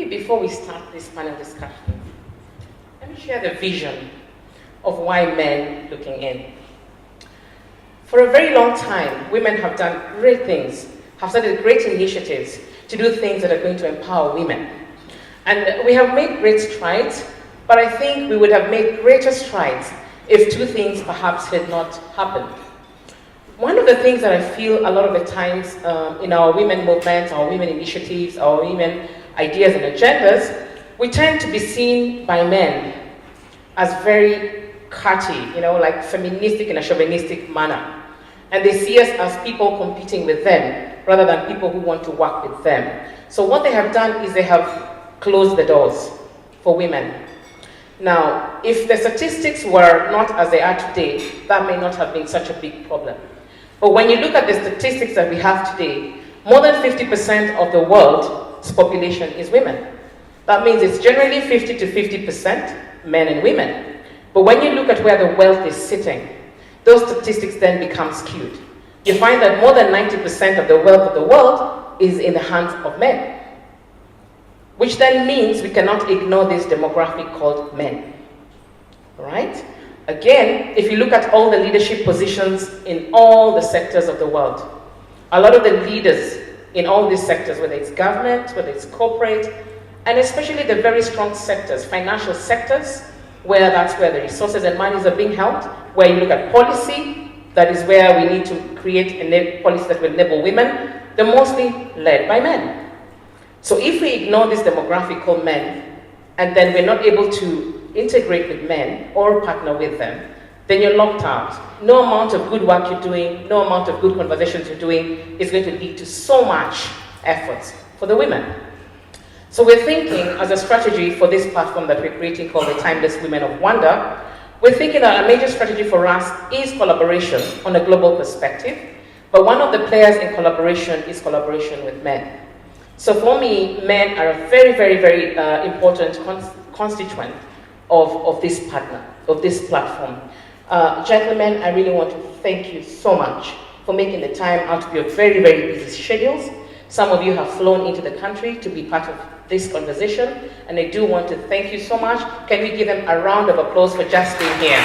before we start this panel discussion, let me share the vision of why men looking in. For a very long time, women have done great things, have started great initiatives to do things that are going to empower women. And we have made great strides, but I think we would have made greater strides if two things perhaps had not happened. One of the things that I feel a lot of the times in our women movements, our women initiatives, our women ideas and agendas, we tend to be seen by men as very catty, like feministic in a chauvinistic manner. And they see us as people competing with them rather than people who want to work with them. So what they have done is they have closed the doors for women. Now, if the statistics were not as they are today, that may not have been such a big problem. But when you look at the statistics that we have today, more than 50% of the world's population is women. That means it's generally 50 to 50% men and women. But when you look at where the wealth is sitting, those statistics then become skewed. You find that more than 90% of the wealth of the world is in the hands of men. Which then means we cannot ignore this demographic called men. All right? Again, if you look at all the leadership positions in all the sectors of the world, a lot of the leaders in all these sectors, whether it's government, whether it's corporate, and especially the very strong sectors, financial sectors, where that's where the resources and monies are being held, where you look at policy, that is where we need to create a policy that will enable women, they're mostly led by men. So if we ignore this demographic called men, and then we're not able to integrate with men or partner with them, then you're locked out. No amount of good work you're doing, no amount of good conversations you're doing is going to lead to so much effort for the women. So we're thinking as a strategy for this platform that we're creating called the Timeless Women of Wonder, we're thinking that a major strategy for us is collaboration on a global perspective, but one of the players in collaboration is collaboration with men. So for me, men are a very, very, very important constituent of this partner, of this platform. Gentlemen, I really want to thank you so much for making the time out of your very, very busy schedules. Some of you have flown into the country to be part of this conversation, and I do want to thank you so much. Can we give them a round of applause for just being here?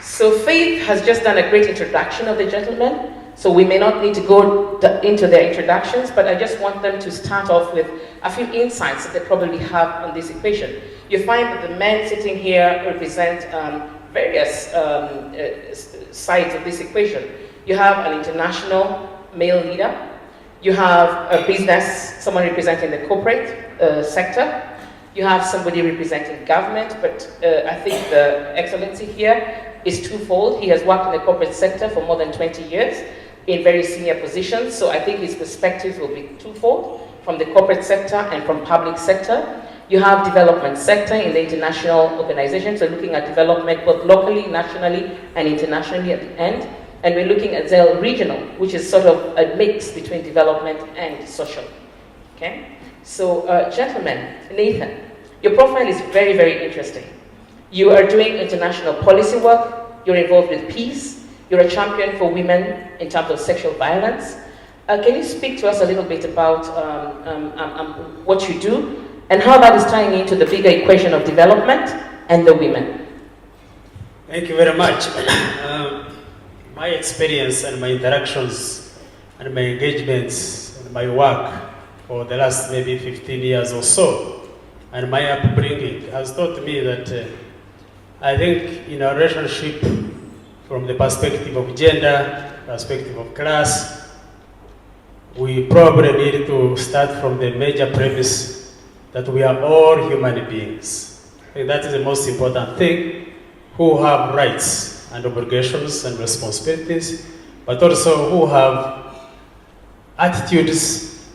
So Faith has just done a great introduction of the gentlemen. So we may not need to go into their introductions, but I just want them to start off with a few insights that they probably have on this equation. You find that the men sitting here represent various sides of this equation. You have an international male leader. You have a business, someone representing the corporate sector. You have somebody representing government, but I think the excellency here is twofold. He has worked in the corporate sector for more than 20 years in very senior positions, so I think his perspectives will be twofold, from the corporate sector and from public sector. You have development sector in the international organization, so looking at development both locally, nationally, and internationally at the end. And we're looking at Zell Regional, which is sort of a mix between development and social. Okay? So, gentlemen, Nathan, your profile is very, very interesting. You are doing international policy work, you're involved with peace, you're a champion for women in terms of sexual violence. Can you speak to us a little bit about what you do and how that is tying into the bigger equation of development and the women? Thank you very much. My experience and my interactions and my engagements and my work for the last maybe 15 years or so, and my upbringing has taught me that I think in a relationship, from the perspective of gender, perspective of class, we probably need to start from the major premise that we are all human beings. I think that is the most important thing, who have rights and obligations and responsibilities, but also who have attitudes,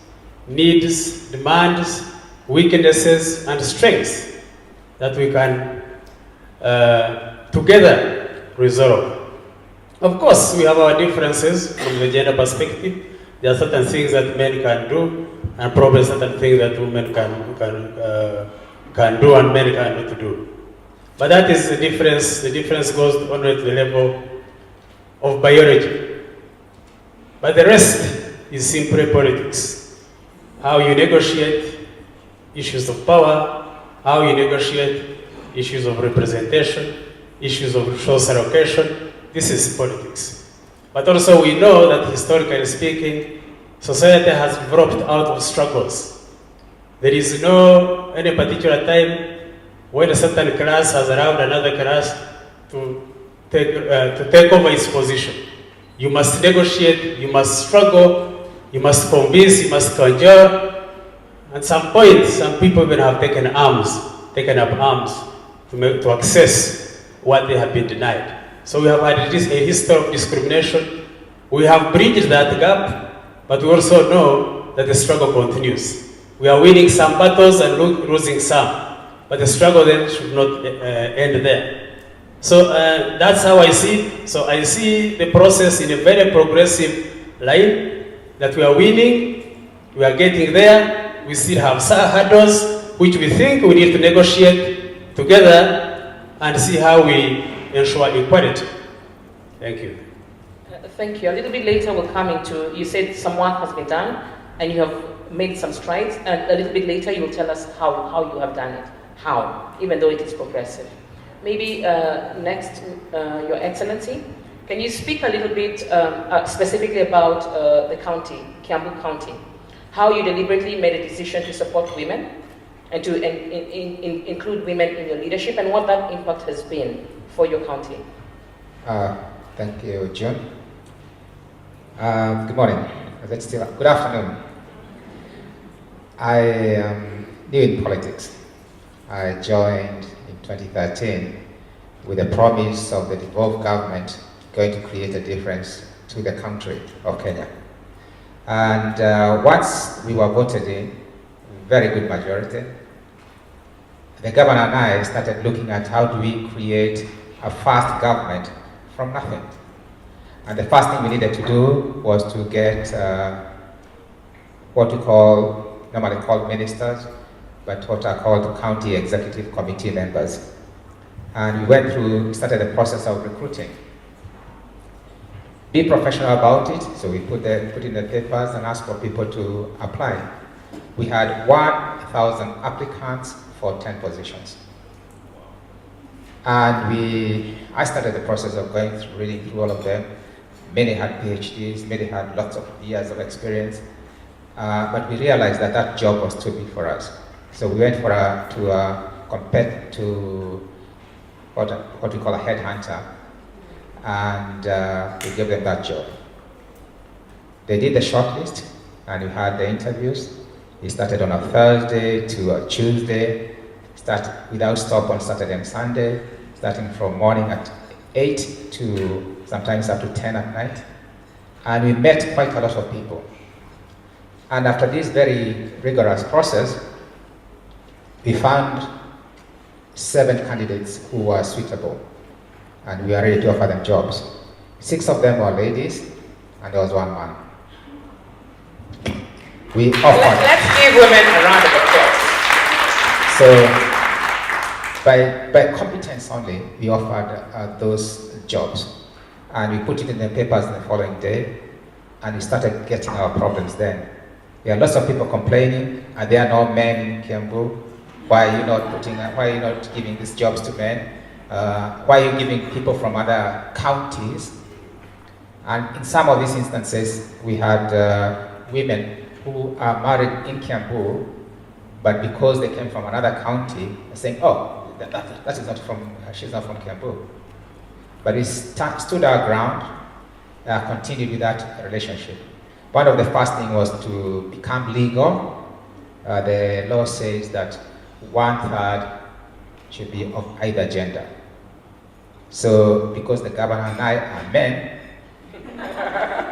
needs, demands, weaknesses, and strengths that we can together resolve. Of course, we have our differences from the gender perspective. There are certain things that men can do, and probably certain things that women can do and men cannot do. But that is the difference. The difference goes only to the level of biology. But the rest is simply politics. How you negotiate issues of power, how you negotiate issues of representation, issues of resource allocation. This is politics. But also we know that historically speaking, society has developed out of struggles. There is no any particular time when a certain class has allowed another class to take over its position. You must negotiate, you must struggle, you must convince, you must conjure. At some point, some people even have taken up arms to access what they have been denied. So we have had a history of discrimination. We have bridged that gap, but we also know that the struggle continues. We are winning some battles and losing some, but the struggle then should not end there. So that's how I see it. So I see the process in a very progressive line, that we are winning, we are getting there. We still have some hurdles which we think we need to negotiate together and see how we ensure equality. Thank you. Thank you. A little bit later we'll come into, you said some work has been done and you have made some strides, and a little bit later you will tell us how you have done it. How, even though it is progressive. Maybe next, Your Excellency, can you speak a little bit specifically about the county, Kiambu County, how you deliberately made a decision to support women and to include women in your leadership, and what that impact has been for your county? Thank you, John. Good morning. Good afternoon. I am new in politics. I joined in 2013 with the promise of the devolved government going to create a difference to the country of Kenya. And once we were voted in, very good majority, the governor and I started looking at how do we create a fast government from nothing. And the first thing we needed to do was to get what we normally call ministers, but what are called county executive committee members. And we started the process of recruiting. Be professional about it, so we put in the papers and asked for people to apply. We had 1,000 applicants for 10 positions. And I started the process of reading through all of them. Many had PhDs, many had lots of years of experience, but we realized that that job was too big for us. So we went to compete to what we call a headhunter, and we gave them that job. They did the shortlist, and we had the interviews. We started on a Thursday to a Tuesday, without stop on Saturday and Sunday, starting from morning at 8 to sometimes up to 10 at night. And we met quite a lot of people. And after this very rigorous process, we found 7 candidates who were suitable, and we are ready to offer them jobs. 6 of them were ladies, and there was 1 man. We offered. Let's give women a round of applause. So, by competence only, we offered those jobs, and we put it in the papers the following day, and we started getting our problems then. There are lots of people complaining, and there are no men in Kiambu. Why are you not giving these jobs to men? Why are you giving people from other counties? And in some of these instances, we had women who are married in Kiambu, but because they came from another county, saying, "Oh, that is not from. She's not from Kiambu." But we stood our ground, continued with that relationship. One of the first things was to become legal. The law says that 1/3 should be of either gender. So, because the governor and I are men,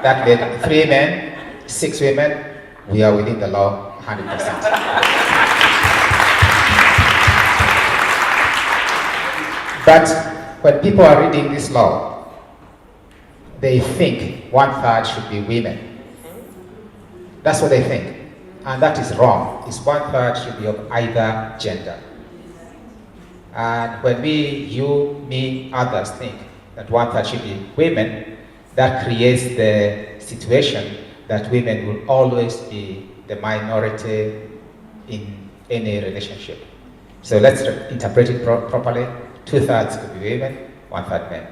that made 3 men, 6 women. We are within the law 100%. But when people are reading this law, they think 1/3 should be women. That's what they think. And that is wrong. It's 1/3 should be of either gender. And when you, me, others think that 1/3 should be women, that creates the situation that women will always be the minority in any relationship. So let's interpret it properly. 2/3 could be women, 1/3 men.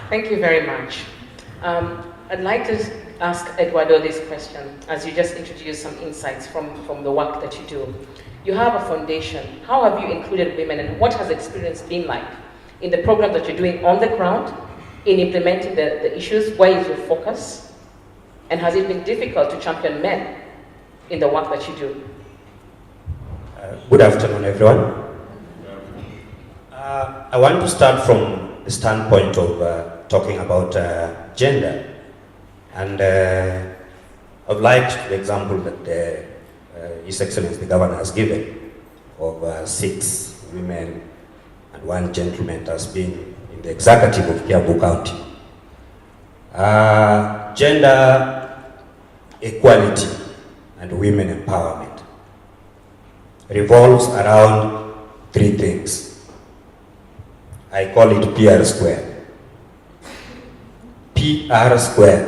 Thank you very much. I'd like to ask Eduardo this question, as you just introduced some insights from the work that you do. You have a foundation. How have you included women, and what has the experience been like in the program that you're doing on the ground, in implementing the issues? Where is your focus? And has it been difficult to champion men in the work that you do? Good afternoon, everyone. I want to start from the standpoint of talking about gender. And I'd like the example that His Excellency the Governor has given of 6 women and 1 gentleman has been in the executive of Kiambu County. Gender equality and women empowerment revolves around 3 things. I call it PR square. PR square.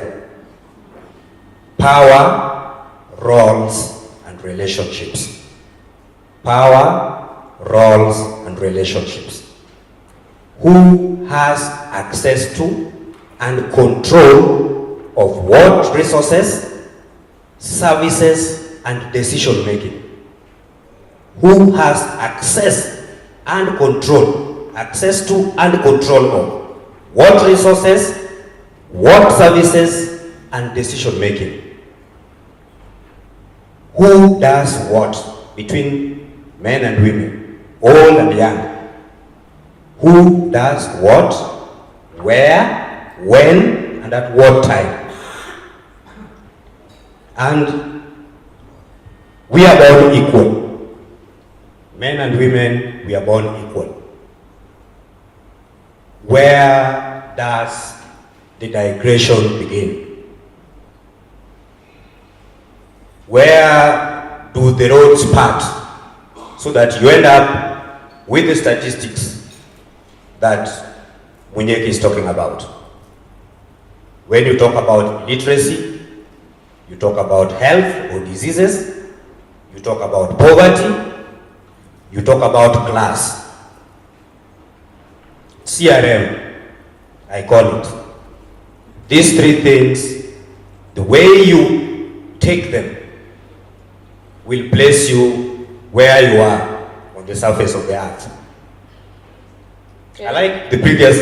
Power, roles, and relationships. Power, roles, and relationships. Who has access to and control of what resources, services, and decision making? Who has access and control, access to and control of what resources, what services, and decision making? Who does what between men and women, old and young? Who does what, where, when, and at what time? And we are born equal. Men and women, we are born equal. Where does the digression begin? Where do the roads part so that you end up with the statistics that Munyeki is talking about? When you talk about literacy, you talk about health or diseases, you talk about poverty, you talk about class. CRM, I call it. These 3 things, the way you take them will place you where you are on the surface of the earth. Yeah. I like the previous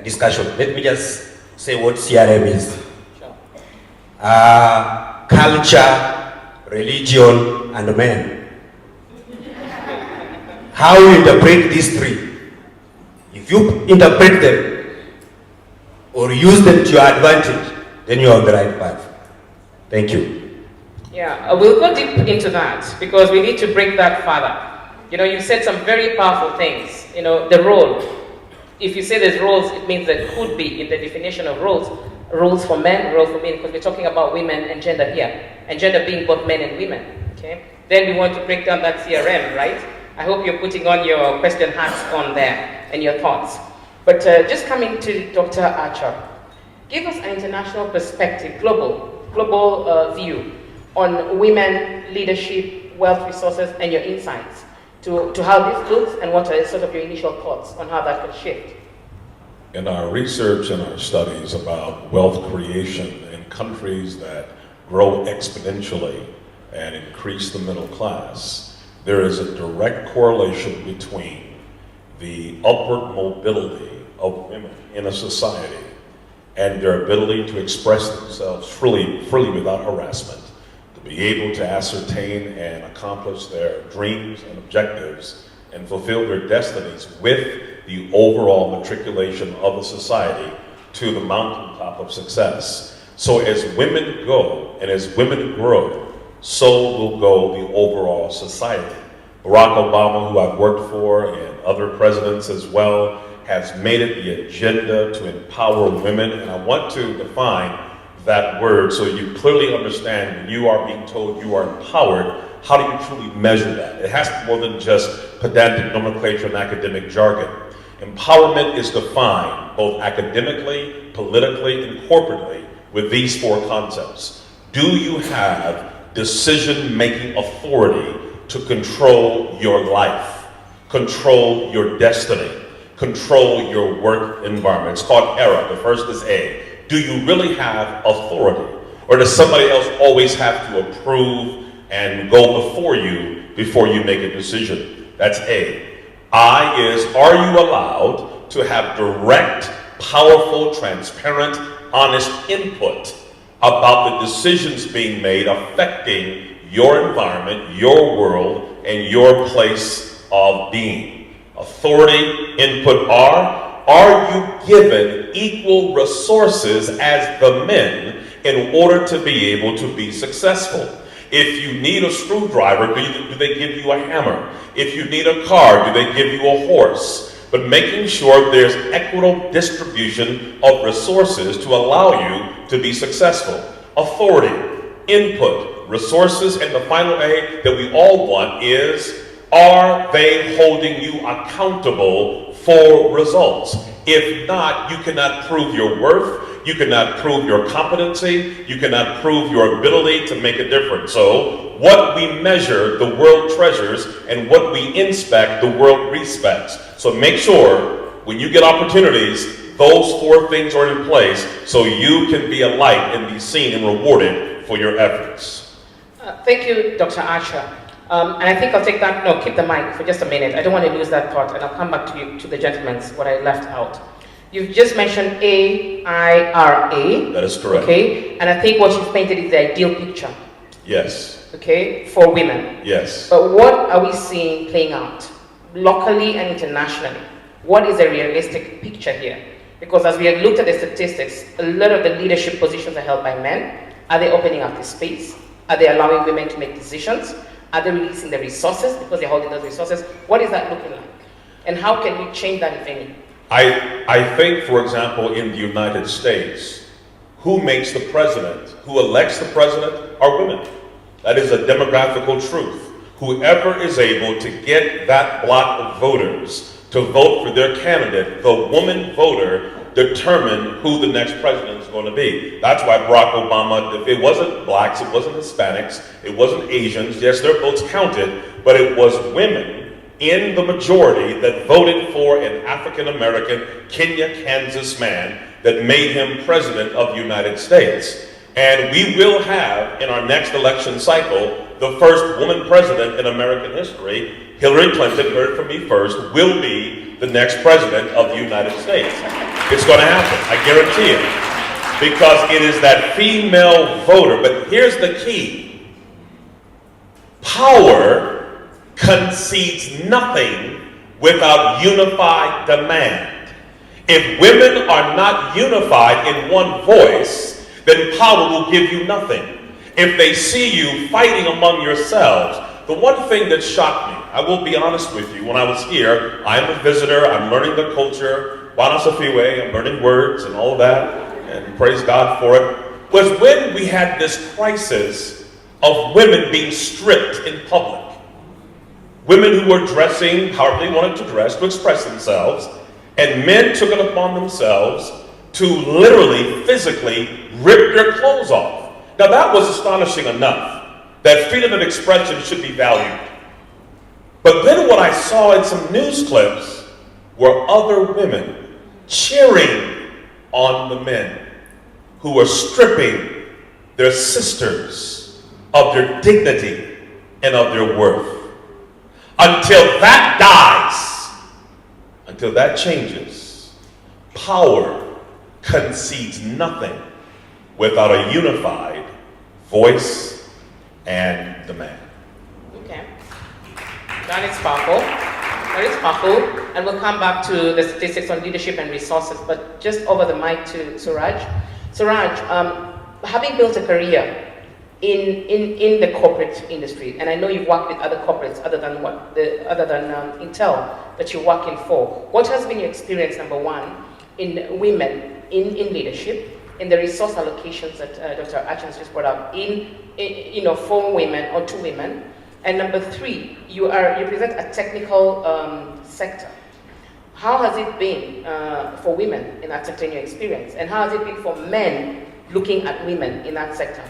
discussion. Let me just say what CRM is. Sure. Culture, religion, and men. How you interpret these 3? If you interpret them or use them to your advantage, then you're on the right path. Thank you. Yeah, we'll go deep into that because we need to break that further. You know, you said some very powerful things. You know, the role. If you say there's roles, it means there could be, in the definition of roles, roles for men, roles for women, because we're talking about women and gender here, and gender being both men and women. Okay. Then we want to break down that CRM, right? I hope you're putting on your question hats on there and your thoughts. But just coming to Dr. Archer, give us an international perspective, global view on women, leadership, wealth resources, and your insights to how this looks and what are sort of your initial thoughts on how that could shift. In our research and our studies about wealth creation in countries that grow exponentially and increase the middle class, there is a direct correlation between the upward mobility of women in a society and their ability to express themselves freely without harassment, to be able to ascertain and accomplish their dreams and objectives and fulfill their destinies with the overall matriculation of a society to the mountaintop of success. So as women go and as women grow, so will go the overall society. Barack Obama, who I've worked for, and other presidents as well, has made it the agenda to empower women, and I want to define that word so you clearly understand when you are being told you are empowered, how do you truly measure that? It has to be more than just pedantic nomenclature and academic jargon. Empowerment is defined both academically, politically, and corporately with these four concepts. Do you have decision-making authority to control your life, control your destiny, control your work environment? It's called ERA. The first is A. Do you really have authority? Or does somebody else always have to approve and go before you make a decision? That's A. I is, are you allowed to have direct, powerful, transparent, honest input about the decisions being made affecting your environment, your world, and your place of being? Authority, input are you given equal resources as the men in order to be able to be successful? If you need a screwdriver, do they give you a hammer? If you need a car, do they give you a horse? But making sure there's equitable distribution of resources to allow you to be successful. Authority, input, resources, and the final A that we all want is, are they holding you accountable for results? If not, you cannot prove your worth, you cannot prove your competency, you cannot prove your ability to make a difference. So, what we measure, the world treasures, and what we inspect, the world respects. So make sure, when you get opportunities, those four things are in place so you can be a light and be seen and rewarded for your efforts. Thank you, Dr. Archer. And I think I'll take that, no, keep the mic for just a minute. I don't want to lose that part, and I'll come back to you, to the gentleman's, what I left out. You've just mentioned AIRA. That is correct. Okay, and I think what you've painted is the ideal picture. Yes. Okay, for women. Yes. But what are we seeing playing out locally and internationally? What is a realistic picture here? Because as we have looked at the statistics, a lot of the leadership positions are held by men. Are they opening up the space? Are they allowing women to make decisions? Are they releasing the resources because they're holding those resources? What is that looking like? And how can we change that, if any? I think, for example, in the United States, who makes the president, who elects the president, are women. That is a demographical truth. Whoever is able to get that block of voters to vote for their candidate, the woman voter, determine who the next president is going to be. That's why Barack Obama, if it wasn't blacks, it wasn't Hispanics, it wasn't Asians, yes, their votes counted, but it was women in the majority that voted for an African-American Kenya, Kansas man that made him president of the United States. And we will have, in our next election cycle, the first woman president in American history. Hillary Clinton, heard from me first, will be the next president of the United States. It's going to happen, I guarantee it. Because it is that female voter. But here's the key. Power concedes nothing without unified demand. If women are not unified in one voice, then power will give you nothing. If they see you fighting among yourselves, the one thing that shocked me, I will be honest with you, when I was here, I am a visitor, I'm learning the culture, I'm learning words and all of that, and praise God for it, was when we had this crisis of women being stripped in public. Women who were dressing however they wanted to dress to express themselves, and men took it upon themselves to literally, physically rip their clothes off. Now that was astonishing enough, that freedom of expression should be valued. But then what I saw in some news clips were other women cheering on the men who were stripping their sisters of their dignity and of their worth. Until that dies, until that changes, power concedes nothing without a unified voice and demand. Okay. That is powerful. That is powerful. And we'll come back to the statistics on leadership and resources, but just over the mic to Suraj. Suraj, having built a career in the corporate industry, and I know you've worked with other corporates other than Intel that you're working for. What has been your experience, number one, in women in leadership, in the resource allocations that Dr. Achans just brought up, for women or to women, and number three, you present a technical sector. how has it been for women in that sector in your experience? And how has it been for men looking at women in that sector?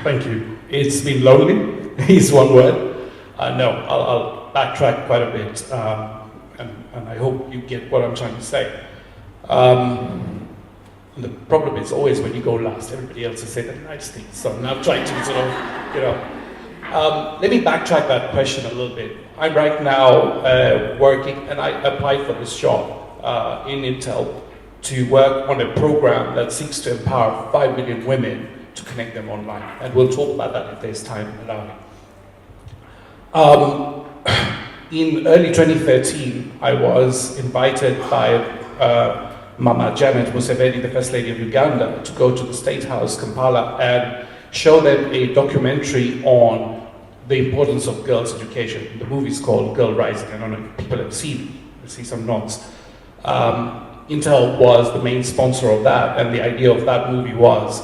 Thank you. It's been lonely, is one word. No, I'll backtrack quite a bit, and I hope you get what I'm trying to say. And the problem is always when you go last, everybody else has said the nice things, so I'm now trying to sort of, let me backtrack that question a little bit. I'm right now working, and I applied for this job in Intel to work on a program that seeks to empower 5 million women to connect them online. And we'll talk about that if there's time allowing. In early 2013, I was invited by Mama Janet Museveni, the First Lady of Uganda, to go to the State House, Kampala, and show them a documentary on the importance of girls' education. The movie is called Girl Rising. I don't know if people have seen it. I see some nods. Intel was the main sponsor of that, and the idea of that movie was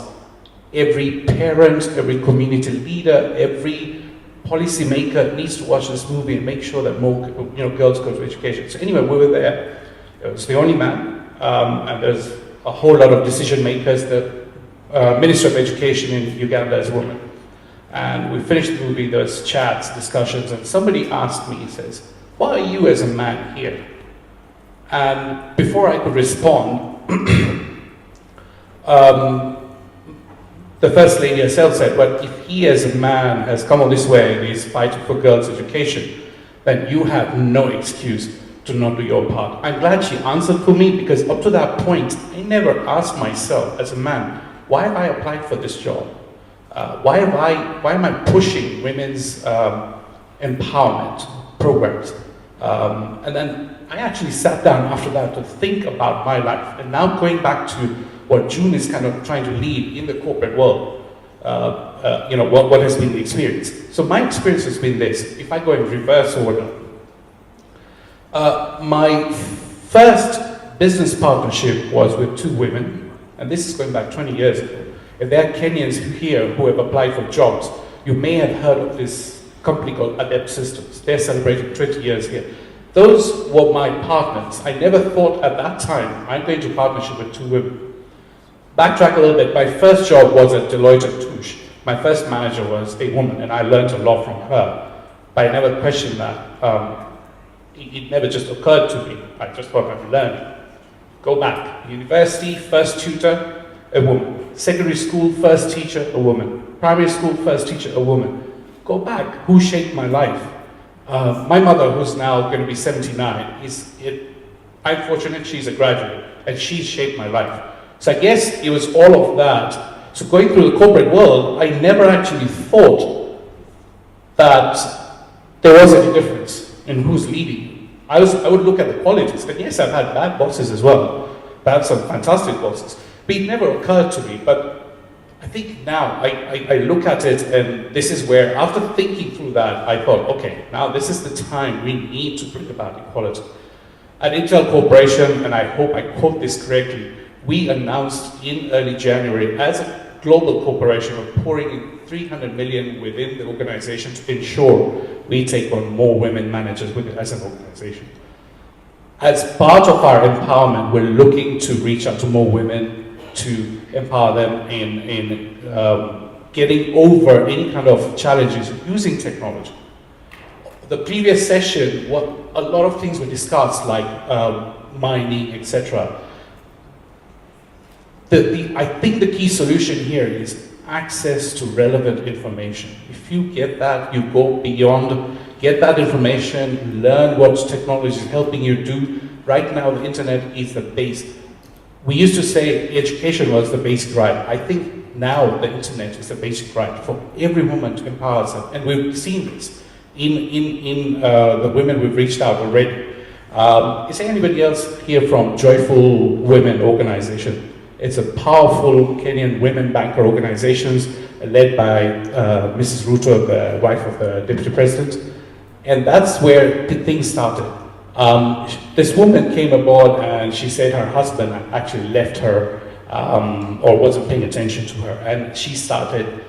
every parent, every community leader, every policymaker needs to watch this movie and make sure that more girls go to education. So anyway, we were there. It was the only man, and there's a whole lot of decision makers. The Minister of Education in Uganda is a woman. And we finished the movie, there was chats, discussions, and somebody asked me, he says, why are you as a man here? And before I could respond, the First Lady herself said, well, if he as a man has come all this way and is fighting for girls' education, then you have no excuse to not do your part. I'm glad she answered for me, because up to that point, I never asked myself as a man, why have I applied for this job? Why am I pushing women's empowerment programs? And then I actually sat down after that to think about my life. And now going back to what June is kind of trying to lead in the corporate world, what has been the experience. So my experience has been this. If I go in reverse order, my first business partnership was with 2 women, and this is going back 20 years ago. If there are Kenyans here who have applied for jobs, you may have heard of this company called Adept Systems. They're celebrating 20 years here. Those were my partners. I never thought at that time I'm going to partnership with 2 women. Backtrack a little bit. My first job was at Deloitte & Touche. My first manager was a woman, and I learned a lot from her. But I never questioned that. It never just occurred to me. I just thought I'd learned. Go back. University, first tutor, a woman. Secondary school, first teacher, a woman. Primary school, first teacher, a woman. Go back. Who shaped my life? My mother, who's now going to be 79, I'm fortunate she's a graduate, and she's shaped my life. So I guess it was all of that. So going through the corporate world, I never actually thought that there was any difference in who's leading. I would look at the qualities, and yes, I've had bad bosses as well. I've had some fantastic bosses. But it never occurred to me. But I think now I look at it, and this is where, after thinking through that, I thought, okay, now this is the time we need to bring about equality. At Intel Corporation, and I hope I quote this correctly, we announced in early January, as a global corporation, we're pouring in 300 million within the organization to ensure we take on more women managers as an organization. As part of our empowerment, we're looking to reach out to more women, to empower them in getting over any kind of challenges using technology. The previous session, a lot of things were discussed, like mining, etc. I think the key solution here is access to relevant information. If you get that, you go beyond, get that information, learn what technology is helping you do. Right now, the internet is the base. We used to say education was the basic right. I think now the internet is the basic right for every woman to empower herself. And we've seen this in the women we've reached out already. Is there anybody else here from Joyful Women Organization? It's a powerful Kenyan women banker organizations led by Mrs. Ruto, the wife of the Deputy President. And that's where things started. This woman came aboard and she said her husband actually left her or wasn't paying attention to her. And she started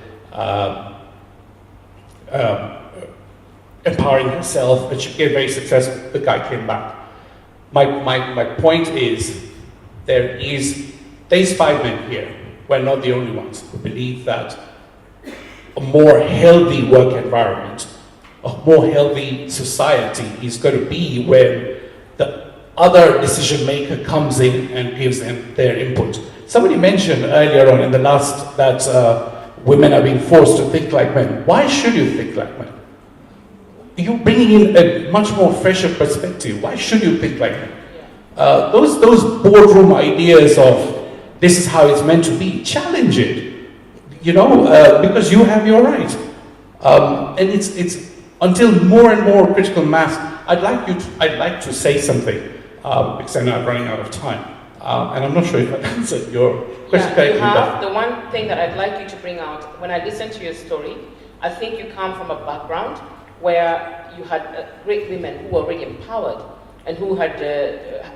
empowering herself, and she became very successful. The guy came back. My point is, there's 5 men here. We're not the only ones who believe that a more healthy work environment, a more healthy society is going to be when the other decision maker comes in and gives them their input. Somebody mentioned earlier on in the last that women are being forced to think like men. Why should you think like men? You're bringing in a much more fresher perspective. Why should you think like men? Those boardroom ideas of this is how it's meant to be, challenge it, because you have your right. And it's until more and more critical mass. I'd like to say something because I know I'm running out of time, and I'm not sure if I answered your question correctly. The one thing that I'd like you to bring out when I listen to your story, I think you come from a background where you had great women who were already empowered and who had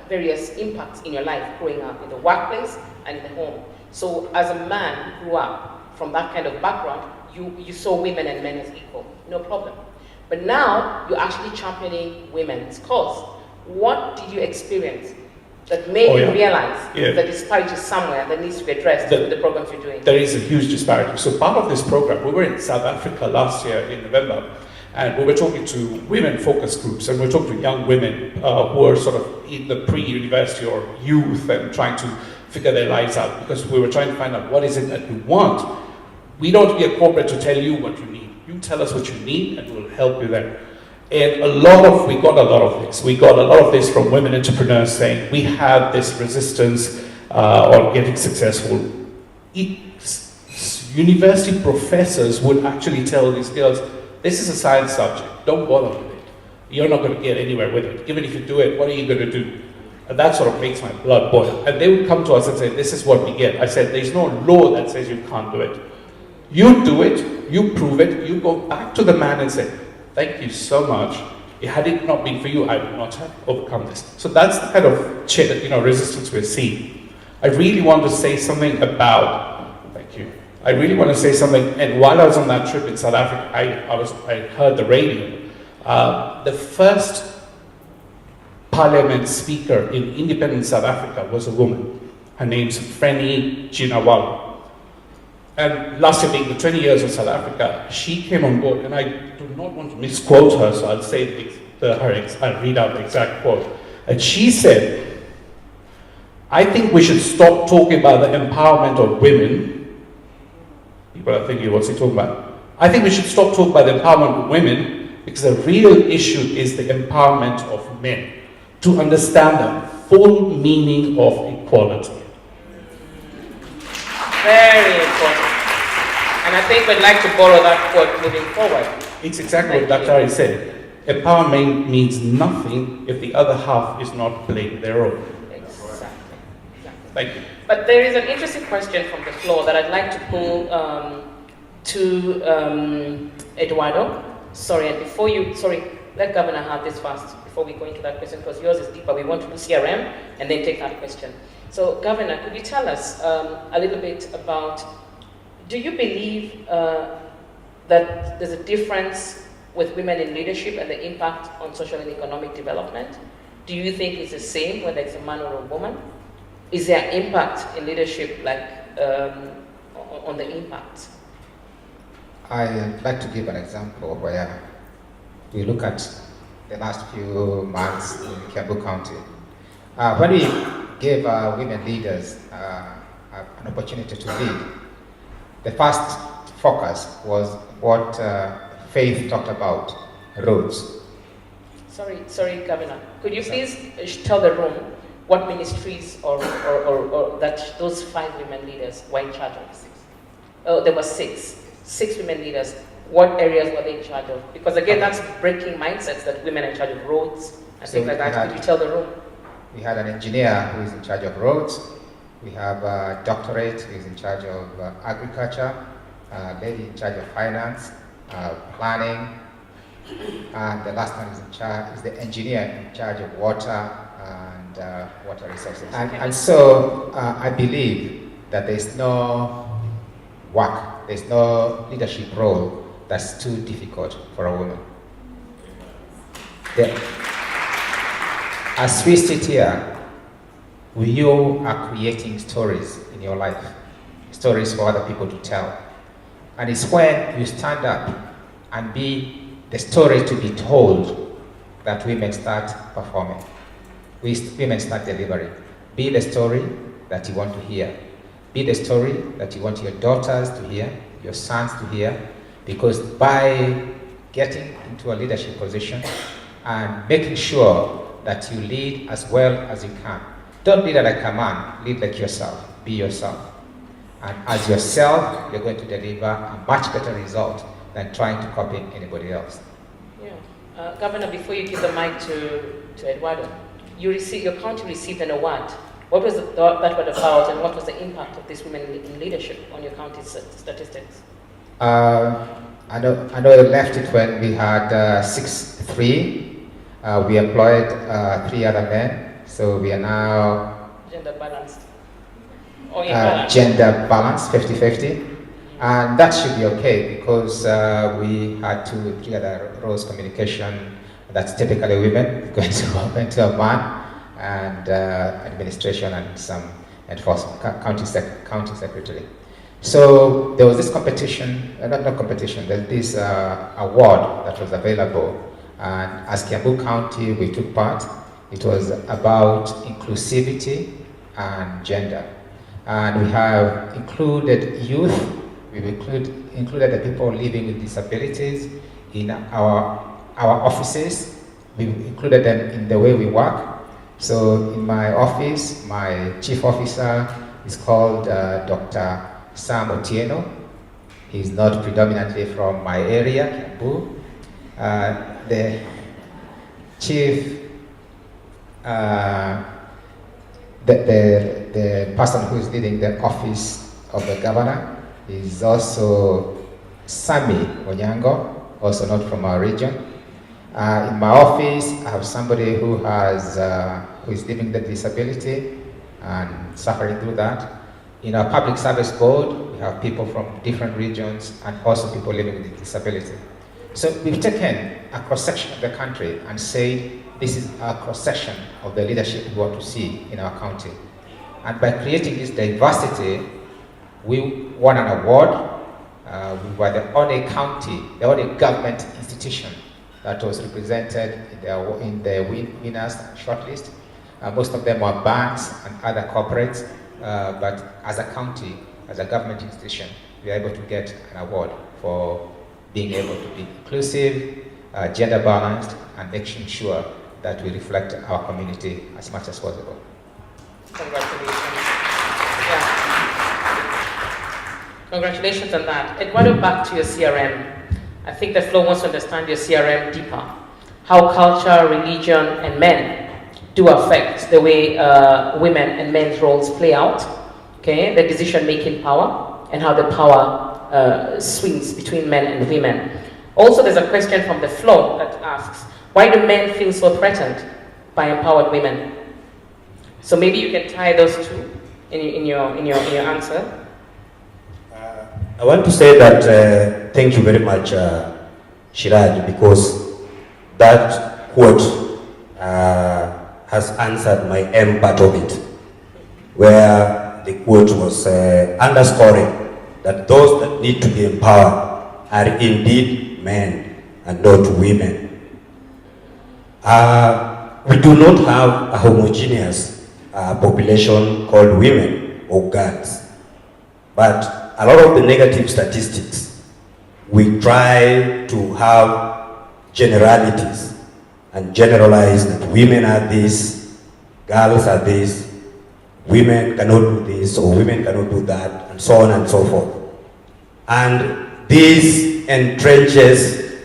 various impacts in your life growing up in the workplace and in the home. So as a man who grew up from that kind of background, you saw women and men as equal, no problem. But now you're actually championing women's cause. What did you experience that made you realize that disparity is somewhere that needs to be addressed with the programs you're doing? There is a huge disparity. So part of this program, we were in South Africa last year in November, and we were talking to women focus groups, and we were talking to young women who are sort of in the pre-university or youth and trying to figure their lives out, because we were trying to find out what is it that you want. We don't be a corporate to tell you what you need. You tell us what you need and we'll help you there. And we got a lot of this. We got a lot of this from women entrepreneurs saying, we have this resistance on getting successful. University professors would actually tell these girls, this is a science subject, don't bother with it. You're not going to get anywhere with it. Even if you do it, what are you going to do? And that sort of makes my blood boil. And they would come to us and say, this is what we get. I said, there's no law that says you can't do it. You do it, you prove it, you go back to the man and say, thank you so much. Had it not been for you, I would not have overcome this. So that's the kind of resistance we're seeing. I really want to say something about, thank you. I really want to say something, and while I was on that trip in South Africa, I heard the radio. The first parliament speaker in independent South Africa was a woman. Her name's Freni Ginawala. And last year, being the 20 years of South Africa, she came on board, and I do not want to misquote her, so I'll say I'll read out the exact quote. And she said, I think we should stop talking about the empowerment of women. People are thinking, what's he talking about? I think we should stop talking about the empowerment of women, because the real issue is the empowerment of men, to understand the full meaning of equality. Very important. And I think we'd like to borrow that quote moving forward. It's exactly what Dr. Ari said. Empowerment means nothing if the other half is not playing their role. Exactly. Thank you. But there is an interesting question from the floor that I'd like to pull to Eduardo. Let Governor have this first before we go into that question, because yours is deeper. We want to do CRM and then take that question. So, Governor, could you tell us a little bit about, do you believe that there's a difference with women in leadership and the impact on social and economic development? Do you think it's the same whether it's a man or a woman? Is there impact in leadership, like on the impact? I'd like to give an example where we look at the last few months in Kiambu County. When we gave women leaders an opportunity to lead, the first focus was what Faith talked about, roads. Sorry, Governor. Could you please tell the room what ministries or that those 5 women leaders were in charge of? 6. Oh, there were 6 women leaders. What areas were they in charge of? Because again, that's breaking mindsets that women are in charge of roads and things like that. Could you tell the room? We had an engineer who is in charge of roads. We have a doctorate who is in charge of agriculture, a lady in charge of finance, planning, and the last one is the engineer in charge of water and water resources. And so I believe that there's no work, there's no leadership role that's too difficult for a woman. the, as we sit here, you are creating stories in your life, stories for other people to tell. And it's when you stand up and be the story to be told that women start performing. Women start delivering. Be the story that you want to hear. Be the story that you want your daughters to hear, your sons to hear, because by getting into a leadership position and making sure that you lead as well as you can. Don't lead like a man, lead like yourself. Be yourself. And as yourself, you're going to deliver a much better result than trying to copy anybody else. Yeah. Governor, before you give the mic to Eduardo, your county received an award. What was that award about, and what was the impact of these women in leadership on your county's statistics? I know I left it when we had 6-3. We employed 3 other men, so we are now gender balanced. Or imbalanced? Gender balanced, 50-50. And that should be okay because we had 2-3 other roles: communication, that's typically women, going to a man, and administration and some enforcement, county secretary. So there was this competition, not competition, there's this award that was available, and as Kiambu County we took part. It was about inclusivity and gender. And we have included youth, we've included the people living with disabilities in our offices. We've included them in the way we work. So in my office, my chief officer is called Dr. Sam Otieno. He's not predominantly from my area, Kiambu. The chief, the person who is leading the office of the governor is also Sami Onyango, also not from our region. In my office, I have somebody who is living with disability and suffering through that. In our public service board, we have people from different regions and also people living with disability. So we've taken a cross-section of the country and said, this is a cross-section of the leadership we want to see in our county. And by creating this diversity, we won an award. We were the only county, the only government institution that was represented in the winners shortlist. Most of them were banks and other corporates, but as a county, as a government institution, we are able to get an award for being able to be inclusive, gender balanced, and making sure that we reflect our community as much as possible. Congratulations. Yeah. Congratulations on that. Eduardo, back to your CRM. I think the floor wants to understand your CRM deeper. How culture, religion, and men do affect the way women and men's roles play out, okay? The decision-making power, and how the power swings between men and women. Also, there's a question from the floor that asks, why do men feel so threatened by empowered women? So maybe you can tie those two in your answer. I want to say that thank you very much, Shiraj, because that quote has answered my M part of it, where the quote was underscoring that those that need to be empowered are indeed men and not women. We do not have a homogeneous population called women or girls, but a lot of the negative statistics, we try to have generalities and generalize that women are this, girls are this, women cannot do this or women cannot do that, and so on and so forth. And this entrenches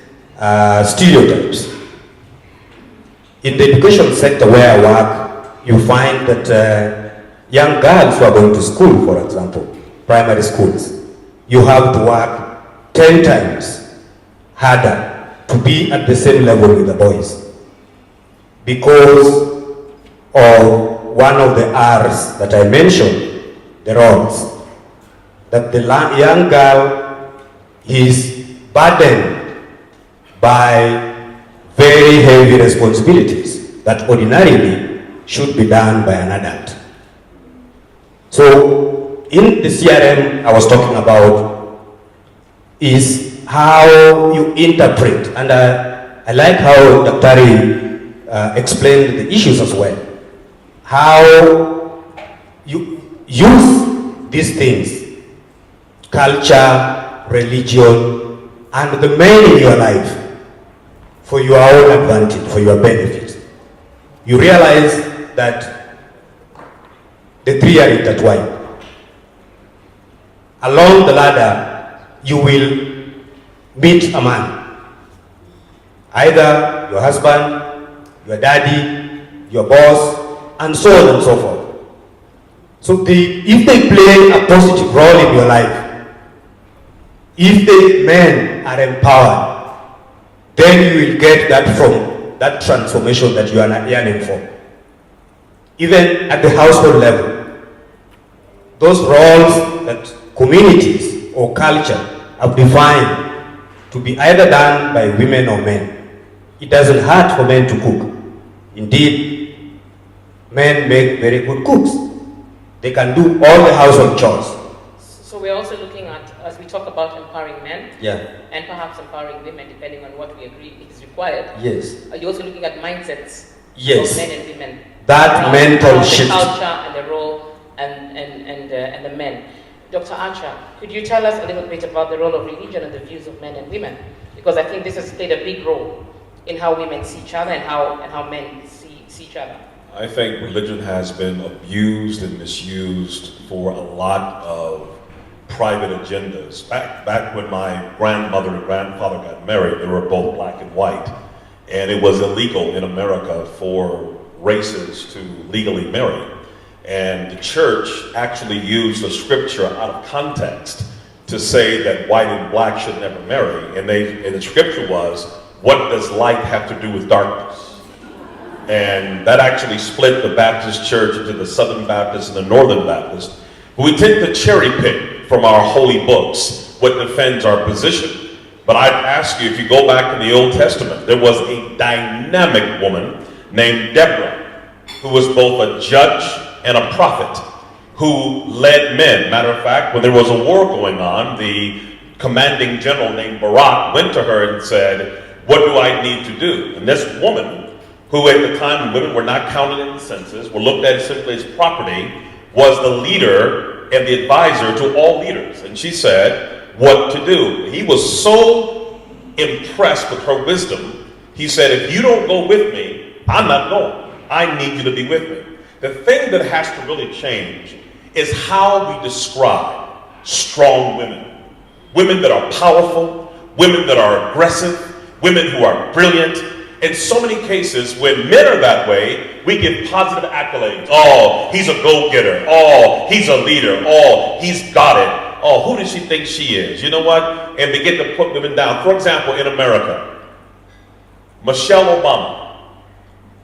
stereotypes. In the education sector where I work, you find that young girls who are going to school, for example, primary schools, you have to work 10 times harder to be at the same level with the boys because of one of the R's that I mentioned, the roles. That the young girl is burdened by very heavy responsibilities that ordinarily should be done by an adult. So in the CRM I was talking about is how you interpret, and I like how Dr. explained the issues as well. How you use these things, culture, religion, and the men in your life for your own advantage, for your benefit. You realize that the three are intertwined. Along the ladder, you will meet a man. Either your husband, your daddy, your boss, and so on and so forth. So if they play a positive role in your life, if the men are empowered, then you will get that from that transformation that you are yearning for. Even at the household level, those roles that communities or culture have defined to be either done by women or men. It doesn't hurt for men to cook. Indeed, men make very good cooks. They can do all the household chores. So we're also looking at, as we talk about empowering men, and perhaps empowering women, depending on what we agree is required. Yes. Are you also looking at mindsets Yes. of men and women? That mental shift. The culture and the role and the men. Dr. Archer, could you tell us a little bit about the role of religion and the views of men and women? Because I think this has played a big role in how women see each other and how men see each other. I think religion has been abused and misused for a lot of private agendas. Back when my grandmother and grandfather got married, they were both black and white. And it was illegal in America for races to legally marry. And the church actually used a scripture out of context to say that white and black should never marry. And the scripture was, what does light have to do with darkness? And that actually split the Baptist church into the Southern Baptist and the Northern Baptist. But we tend to cherry pick from our holy books what defends our position. But I'd ask you, if you go back in the Old Testament, there was a dynamic woman named Deborah, who was both a judge and a prophet, who led men. Matter of fact, when there was a war going on, the commanding general named Barak went to her and said, what do I need to do? And this woman, who at the time women were not counted in the census, were looked at simply as property, was the leader and the advisor to all leaders. And she said what to do. He was so impressed with her wisdom, he said, if you don't go with me, I'm not going. I need you to be with me. The thing that has to really change is how we describe strong women. Women that are powerful, women that are aggressive, women who are brilliant. In so many cases, when men are that way, we give positive accolades. Oh, he's a go-getter. Oh, he's a leader. Oh, he's got it. Oh, who does she think she is? You know what? And begin to put women down. For example, in America, Michelle Obama,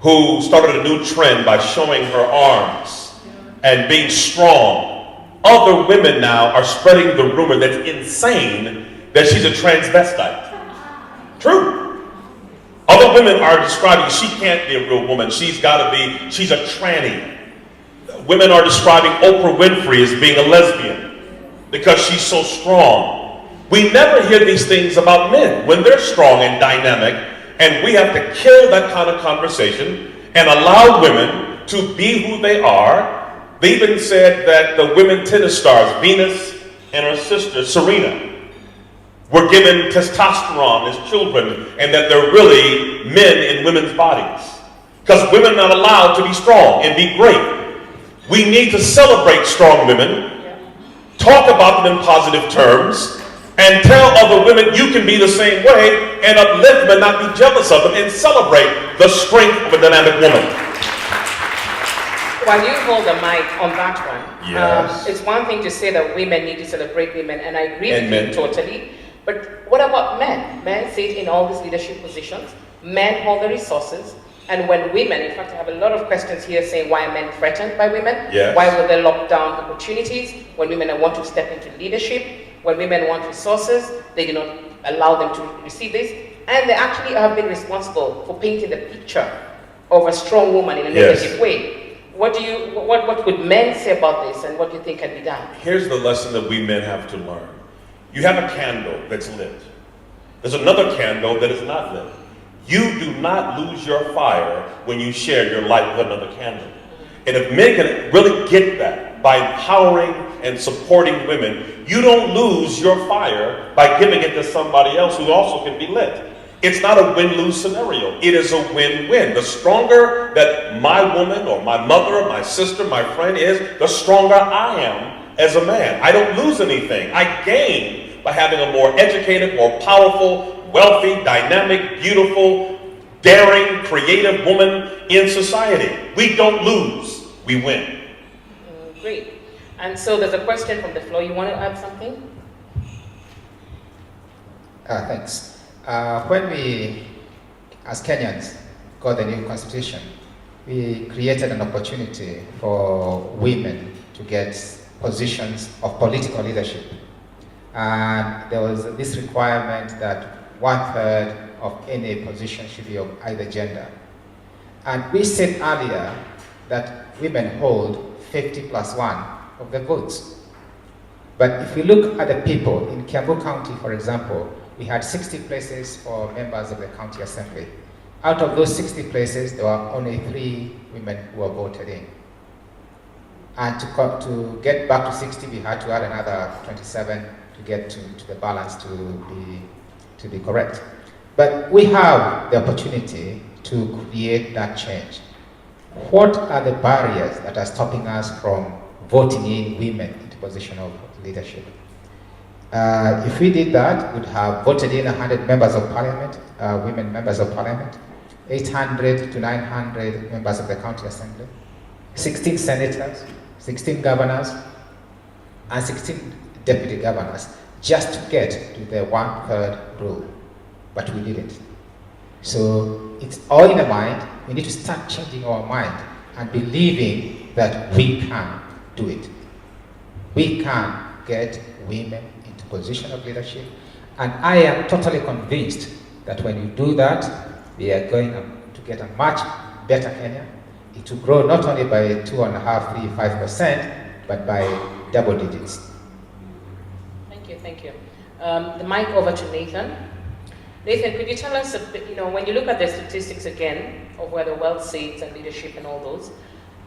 who started a new trend by showing her arms and being strong. Other women now are spreading the rumor that's insane that she's a transvestite. True. Other women are describing she can't be a real woman. She's a tranny. Women are describing Oprah Winfrey as being a lesbian because she's so strong. We never hear these things about men when they're strong and dynamic. And we have to kill that kind of conversation and allow women to be who they are. They even said that the women tennis stars, Venus and her sister, Serena, were given testosterone as children and that they're really men in women's bodies. Because women are not allowed to be strong and be great. We need to celebrate strong women, talk about them in positive terms, and tell other women you can be the same way and uplift them and not be jealous of them and celebrate the strength of a dynamic woman. While you hold the mic on that one, yes. It's one thing to say that women need to celebrate women, and I agree with you totally. But what about men? Men sit in all these leadership positions. Men hold the resources. And when women, in fact, I have a lot of questions here saying why are men threatened by women? Yes. Why will they lock down opportunities when women want to step into leadership? When women want resources, they do not allow them to receive this. and they actually have been responsible for painting the picture of a strong woman in a negative way. What would men say about this, and what do you think can be done? Here's the lesson that we men have to learn. You have a candle that's lit. There's another candle that is not lit. You do not lose your fire when you share your light with another candle. And if men can really get that by empowering and supporting women, you don't lose your fire by giving it to somebody else who also can be lit. It's not a win-lose scenario. It is a win-win. The stronger that my woman or my mother or my sister, my friend is, the stronger I am as a man. I don't lose anything. I gain by having a more educated, more powerful, wealthy, dynamic, beautiful, daring, creative woman in society. We don't lose, we win. Great. And so there's a question from the floor. You want to add something? Thanks. When we, as Kenyans, got the new constitution, we created an opportunity for women to get positions of political leadership. And there was this requirement that 1/3 of any position should be of either gender. And we said earlier that women hold 50+1 of the votes. But if we look at the people in Kiambu County, for example, we had 60 places for members of the county assembly. Out of those 60 places, there were only 3 women who were voted in. And to get back to 60, we had to add another 27 to get to the balance to be correct. But we have the opportunity to create that change. What are the barriers that are stopping us from voting in women into position of leadership? If we did that, we'd have voted in 100 members of parliament, women members of parliament, 800 to 900 members of the county assembly, 16 senators, 16 governors, and 16 deputy governors, just to get to the 1/3 rule. But we didn't. So it's all in the mind. We need to start changing our mind and believing that we can do it. We can get women into position of leadership. And I am totally convinced that when you do that, we are going to get a much better Kenya. It will grow not only by 2.5%, 3%, 5%, but by double digits. Thank you. The mic over to Nathan. Nathan, could you tell us a bit, when you look at the statistics again of where the wealth sits and leadership and all those,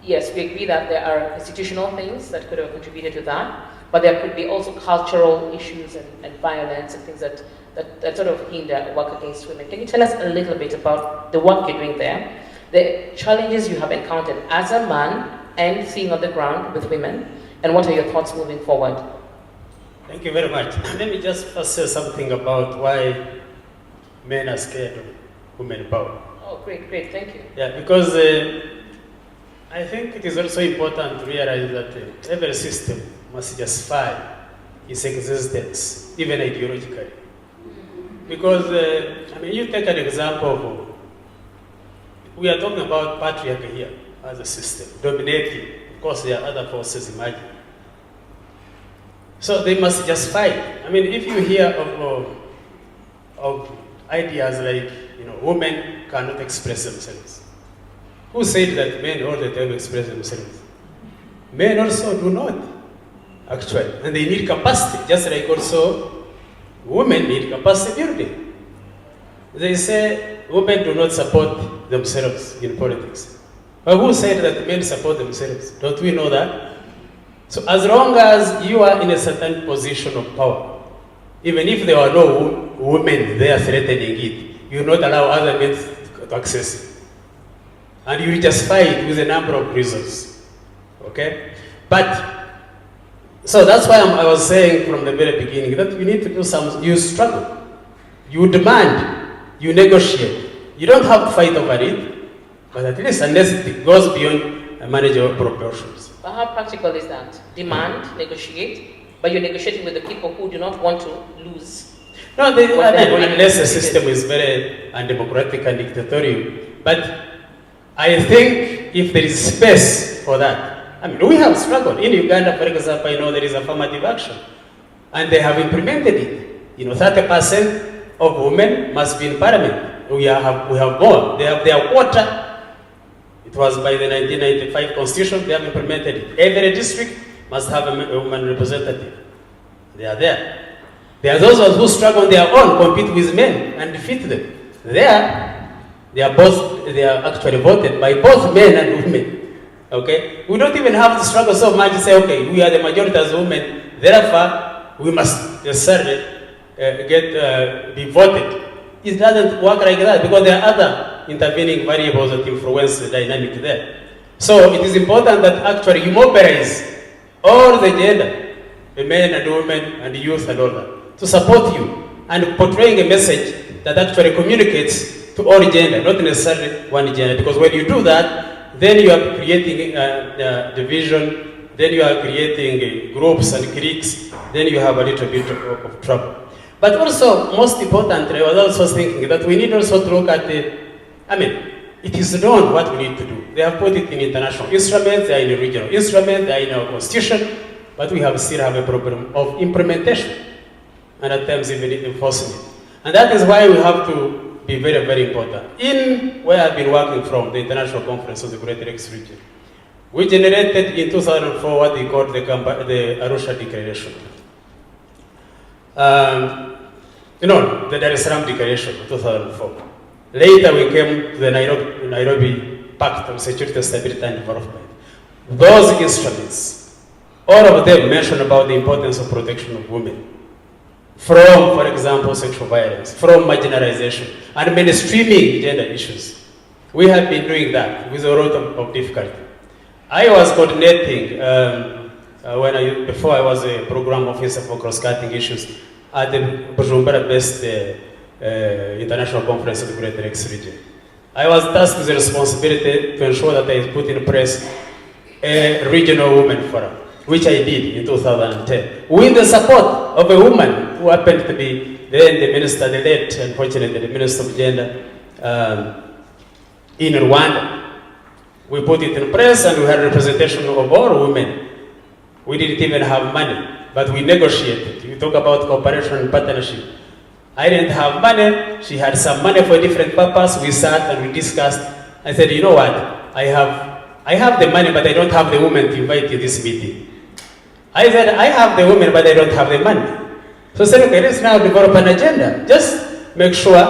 yes, we agree that there are institutional things that could have contributed to that, but there could be also cultural issues and violence and things that sort of hinder work against women. Can you tell us a little bit about the work you're doing there, the challenges you have encountered as a man and seeing on the ground with women, and what are your thoughts moving forward? Thank you very much. Let me just first say something about why men are scared of women power. Oh, great, thank you. Yeah, because I think it is also important to realize that every system must justify its existence, even ideologically. Because, you take an example of, we are talking about patriarchy here as a system, dominating. Of course, there are other forces emerging. So they must justify it. If you hear of ideas like, women cannot express themselves. Who said that men all the time express themselves? Men also do not, actually. And they need capacity, just like also women need capacity building. They say women do not support themselves in politics. But who said that men support themselves? Don't we know that? So as long as you are in a certain position of power, even if there are no women there threatening it, you will not allow other men to access it. And you justify it with a number of reasons. Okay? But, so that's why I was saying from the very beginning that you need to do you struggle. You demand, you negotiate. You don't have to fight over it, but at least unless it goes beyond manageable proportions. But how practical is that? Demand, negotiate, but you're negotiating with the people who do not want to lose. No, unless the system is very undemocratic and dictatorial. But I think if there is space for that, we have struggled. In Uganda, for example, there is affirmative action. And they have implemented it. 30% of women must be in parliament. We have more. They have their quota. It was by the 1995 constitution, they have implemented it. Every district must have a woman representative. They are there. There are those who struggle on their own, compete with men and defeat them. They are actually voted by both men and women. Okay? We don't even have to struggle so much to say, okay, we are the majority as women, therefore we must necessarily be voted. It doesn't work like that because there are other intervening variables that influence the dynamic there. So it is important that actually you mobilize all the gender, the men and women and the youth and all that, to support you and portraying a message that actually communicates to all gender, not necessarily one gender. Because when you do that, then you are creating division, then you are creating groups and cliques, then you have a little bit of trouble. But also, most importantly, I was also thinking that we need also to look at it is known what we need to do. They have put it in international instruments, they are in regional instruments, they are in our constitution, but we still have a problem of implementation and at times even enforcement. And that is why we have to be very, very important. In where I've been working from, the International Conference of the Greater Lakes Region, we generated in 2004 what they called the Arusha Declaration. The Dar es Salaam Declaration of 2004. Later we came to the Nairobi Pact on Security, Stability and Development. Those instruments, all of them mention about the importance of protection of women from, for example, sexual violence, from marginalization, and mainstreaming gender issues. We have been doing that with a lot of difficulty. I was coordinating, before I was a program officer for cross-cutting issues at the Bujumbura-based International Conference of the Greater Lakes Region. I was tasked with the responsibility to ensure that I put in place a regional women forum, which I did in 2010, with the support of a woman who happened to be then the minister, the late, unfortunately, the Minister of Gender in Rwanda. We put it in place and we had representation of all women. We didn't even have money, but we negotiated. We talk about cooperation and partnership. I didn't have money. She had some money for a different purpose. We sat and we discussed. I said, you know what? I have the money, but I don't have the women to invite to this meeting. I said, I have the women, but I don't have the money. So I said, okay, let's now develop an agenda. Just make sure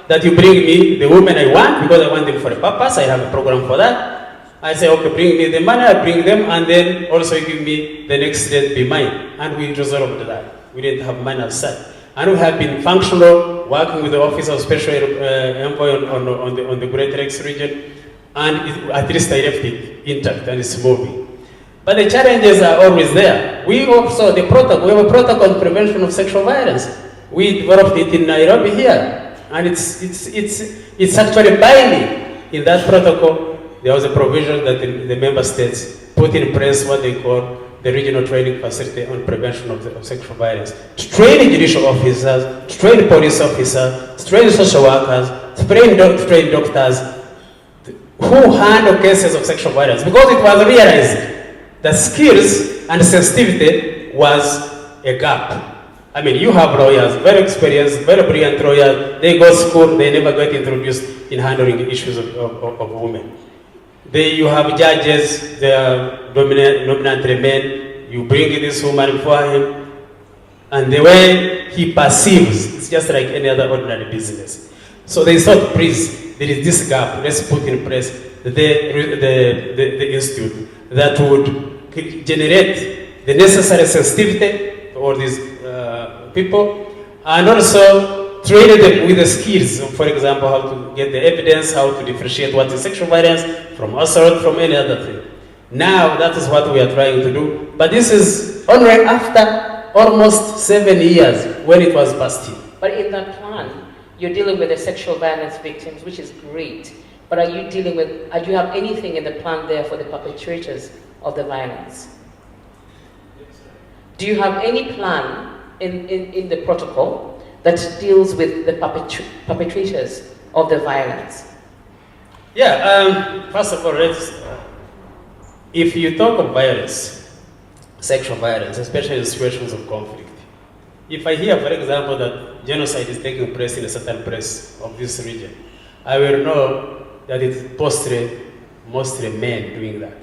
that you bring me the women I want, because I want them for a purpose. I have a program for that. I say, okay, bring me the money, I bring them, and then also give me the next day to be mine. And we resolved that. We didn't have money outside. And we have been functional, working with the Office of Special Envoy on the Great Lakes region, and at least I left it intact and it's moving. But the challenges are always there. We also, we have a protocol on prevention of sexual violence. We developed it in Nairobi here, and it's actually binding. In that protocol, there was a provision that the member states put in place what they call the regional training facility on prevention of sexual violence. To train judicial officers, to train police officers, to train social workers, to train doctors who handle cases of sexual violence. Because it was realized that skills and sensitivity was a gap. I mean, you have lawyers, very experienced, very brilliant lawyers, they go to school, they never get introduced in handling issues of women. You have judges, they are dominantly men, you bring this woman before him, and the way he perceives, it's just like any other ordinary business. So they thought, please, there is this gap, let's put in place the institute that would generate the necessary sensitivity to all these people, and also train them with the skills, for example, how to get the evidence, how to differentiate what is sexual violence from assault, from any other thing. Now, that is what we are trying to do, but this is only after almost 7 years when it was passed in. But in that plan, you're dealing with the sexual violence victims, which is great. But do you have anything in the plan there for the perpetrators of the violence? Do you have any plan in the protocol that deals with the perpetrators of the violence? Yeah, first of all, if you talk of violence, sexual violence, especially in situations of conflict, If I hear, for example, that genocide is taking place in a certain place of this region, I will know that it's mostly men doing that.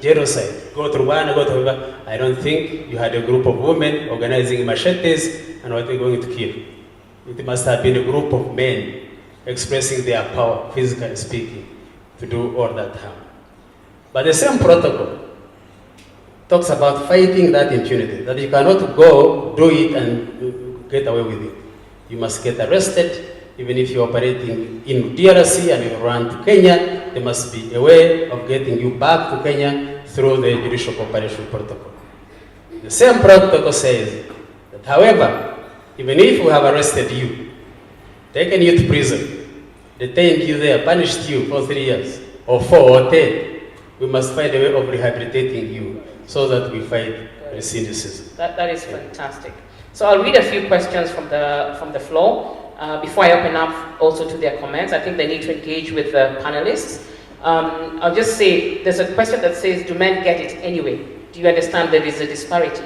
Genocide. Go to Rwanda, go to Rwanda. I don't think you had a group of women organizing machetes and what they're going to kill. It must have been a group of men expressing their power, physically speaking, to do all that harm. But the same protocol talks about fighting that impunity, that you cannot go, do it, and get away with it. You must get arrested, even if you're operating in DRC and you run to Kenya, there must be a way of getting you back to Kenya through the judicial cooperation protocol. The same protocol says that, however, even if we have arrested you, taken you to prison, detained you there, punished you for 3 years, or 4 or 10, we must find a way of rehabilitating you so that we fight recidivism. That is fantastic. So I'll read a few questions from the floor before I open up also to their comments. I think they need to engage with the panelists. I'll just say, there's a question that says, do men get it anyway? Do you understand there is a disparity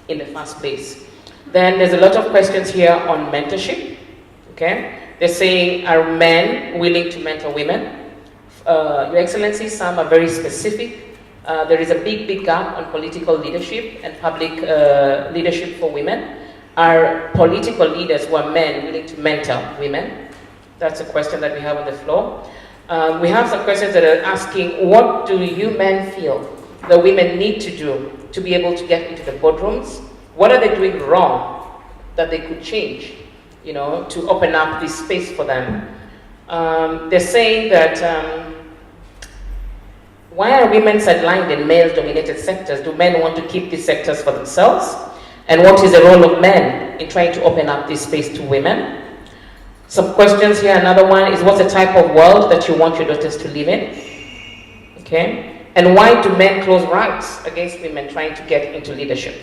in the first place? Then there's a lot of questions here on mentorship. Okay, they're saying, are men willing to mentor women? Your Excellency, some are very specific. There is a big gap on political leadership and public leadership for women. Are political leaders who are men willing to mentor women? That's a question that we have on the floor. We have some questions that are asking, what do you men feel the women need to do to be able to get into the boardrooms? What are they doing wrong that they could change, you know, to open up this space for them? They're saying that, why are women sidelined in male-dominated sectors? Do men want to keep these sectors for themselves? And what is the role of men in trying to open up this space to women? Some questions here. Another one is, what's the type of world that you want your daughters to live in? Okay. And why do men close ranks against women trying to get into leadership?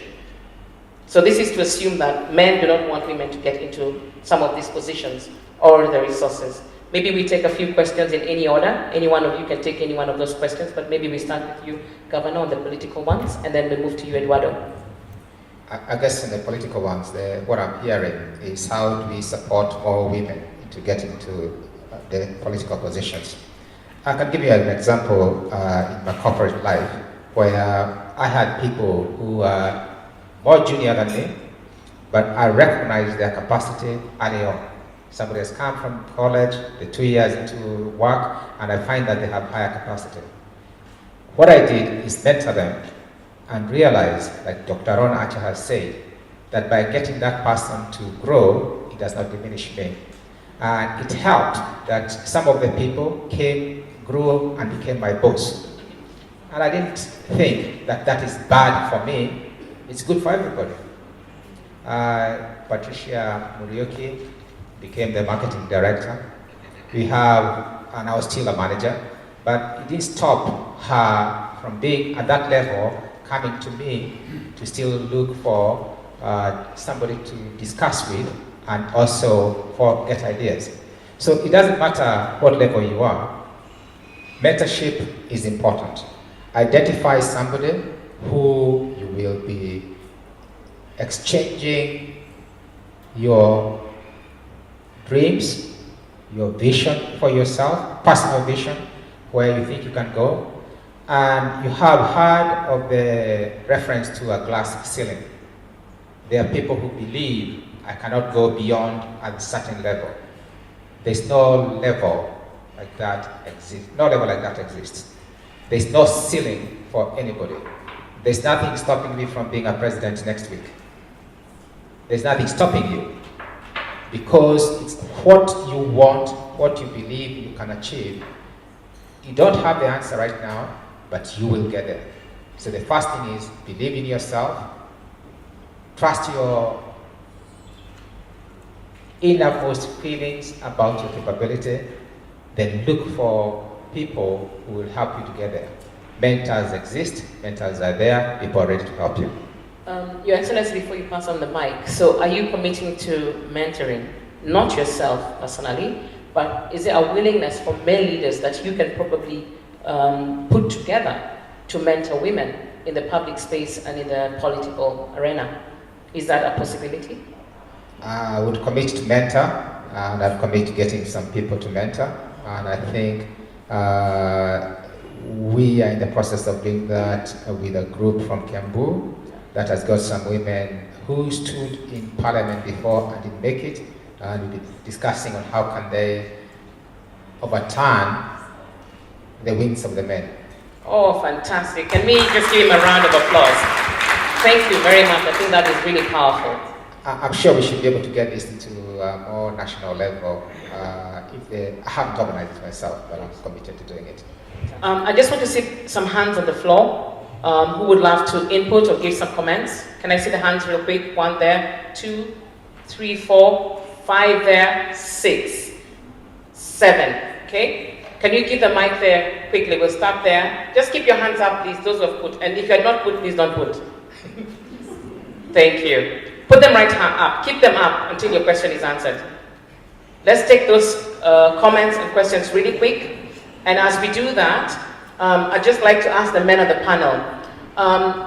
So this is to assume that men do not want women to get into some of these positions or the resources. Maybe we take a few questions in any order. Any one of you can take any one of those questions, but maybe we start with you, Governor, on the political ones, and then we move to you, Eduardo. I guess in the political ones, what I'm hearing is, how do we support more women to get into the political positions? I can give you an example in my corporate life, where I had people who are more junior than me, but I recognize their capacity early on. Somebody has come from college, they're 2 years into work, and I find that they have higher capacity. What I did is mentor them and realize, like Dr. Ron Archer has said, that by getting that person to grow, it does not diminish me. And it helped that some of the people came, grew, and became my boss. And I didn't think that that is bad for me. It's good for everybody. Patricia Murioki became the marketing director. We have, and I was still a manager, but it didn't stop her from being at that level, coming to me to still look for somebody to discuss with and also for get ideas. So it doesn't matter what level you are, mentorship is important. Identify somebody who you will be exchanging your dreams, your vision for yourself, personal vision, where you think you can go. And you have heard of the reference to a glass ceiling. There are people who believe I cannot go beyond a certain level. There's no level like that exists. No level like that exists. There's no ceiling for anybody. There's nothing stopping me from being a president next week. There's nothing stopping you, because it's what you want, what you believe you can achieve. You don't have the answer right now, but you will get there. So the first thing is, believe in yourself, trust your innermost feelings about your capability, then look for people who will help you to get there. Mentors exist, mentors are there, people are ready to help you. Your Excellency, before you pass on the mic, so are you committing to mentoring, not yourself personally, but is there a willingness for male leaders that you can probably put together to mentor women in the public space and in the political arena? Is that a possibility? I would commit to mentor, and I've committed to getting some people to mentor, and I think we are in the process of doing that with a group from Kiambu that has got some women who stood in parliament before and didn't make it, and we'll be discussing on how can they overturn the wings of the men. Oh, fantastic. Can we just give him a round of applause? Thank you very much. I think that is really powerful. I'm sure we should be able to get this into a more national level. I haven't organized it myself, but I'm committed to doing it. I just want to see some hands on the floor. Who would love to input or give some comments? Can I see the hands real quick? 1 there, 2, 3, 4, 5 there, 6, 7. Okay? Can you give the mic there quickly? We'll start there. Just keep your hands up, please, those who have put. And if you're not put, please don't put. Thank you. Put them right hand up. Keep them up until your question is answered. Let's take those comments and questions really quick. And as we do that, I'd just like to ask the men of the panel.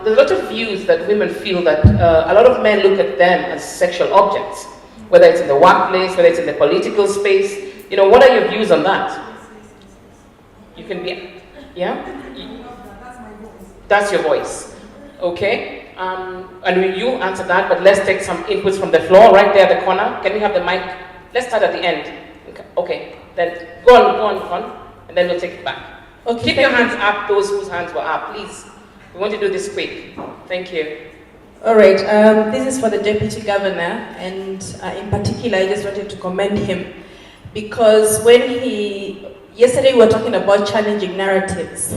There's a lot of views that women feel that a lot of men look at them as sexual objects, whether it's in the workplace, whether it's in the political space. You know, what are your views on that? You can be, yeah? That's your voice. Okay. And you answer that, but let's take some inputs from the floor right there at the corner. Can we have the mic? Let's start at the end. Okay. Then go on. And then we'll take it back. Okay, keep your hands up, those whose hands were up, please. We want to do this quick. Thank you. All right, this is for the Deputy Governor, and in particular, I just wanted to commend him because yesterday we were talking about challenging narratives,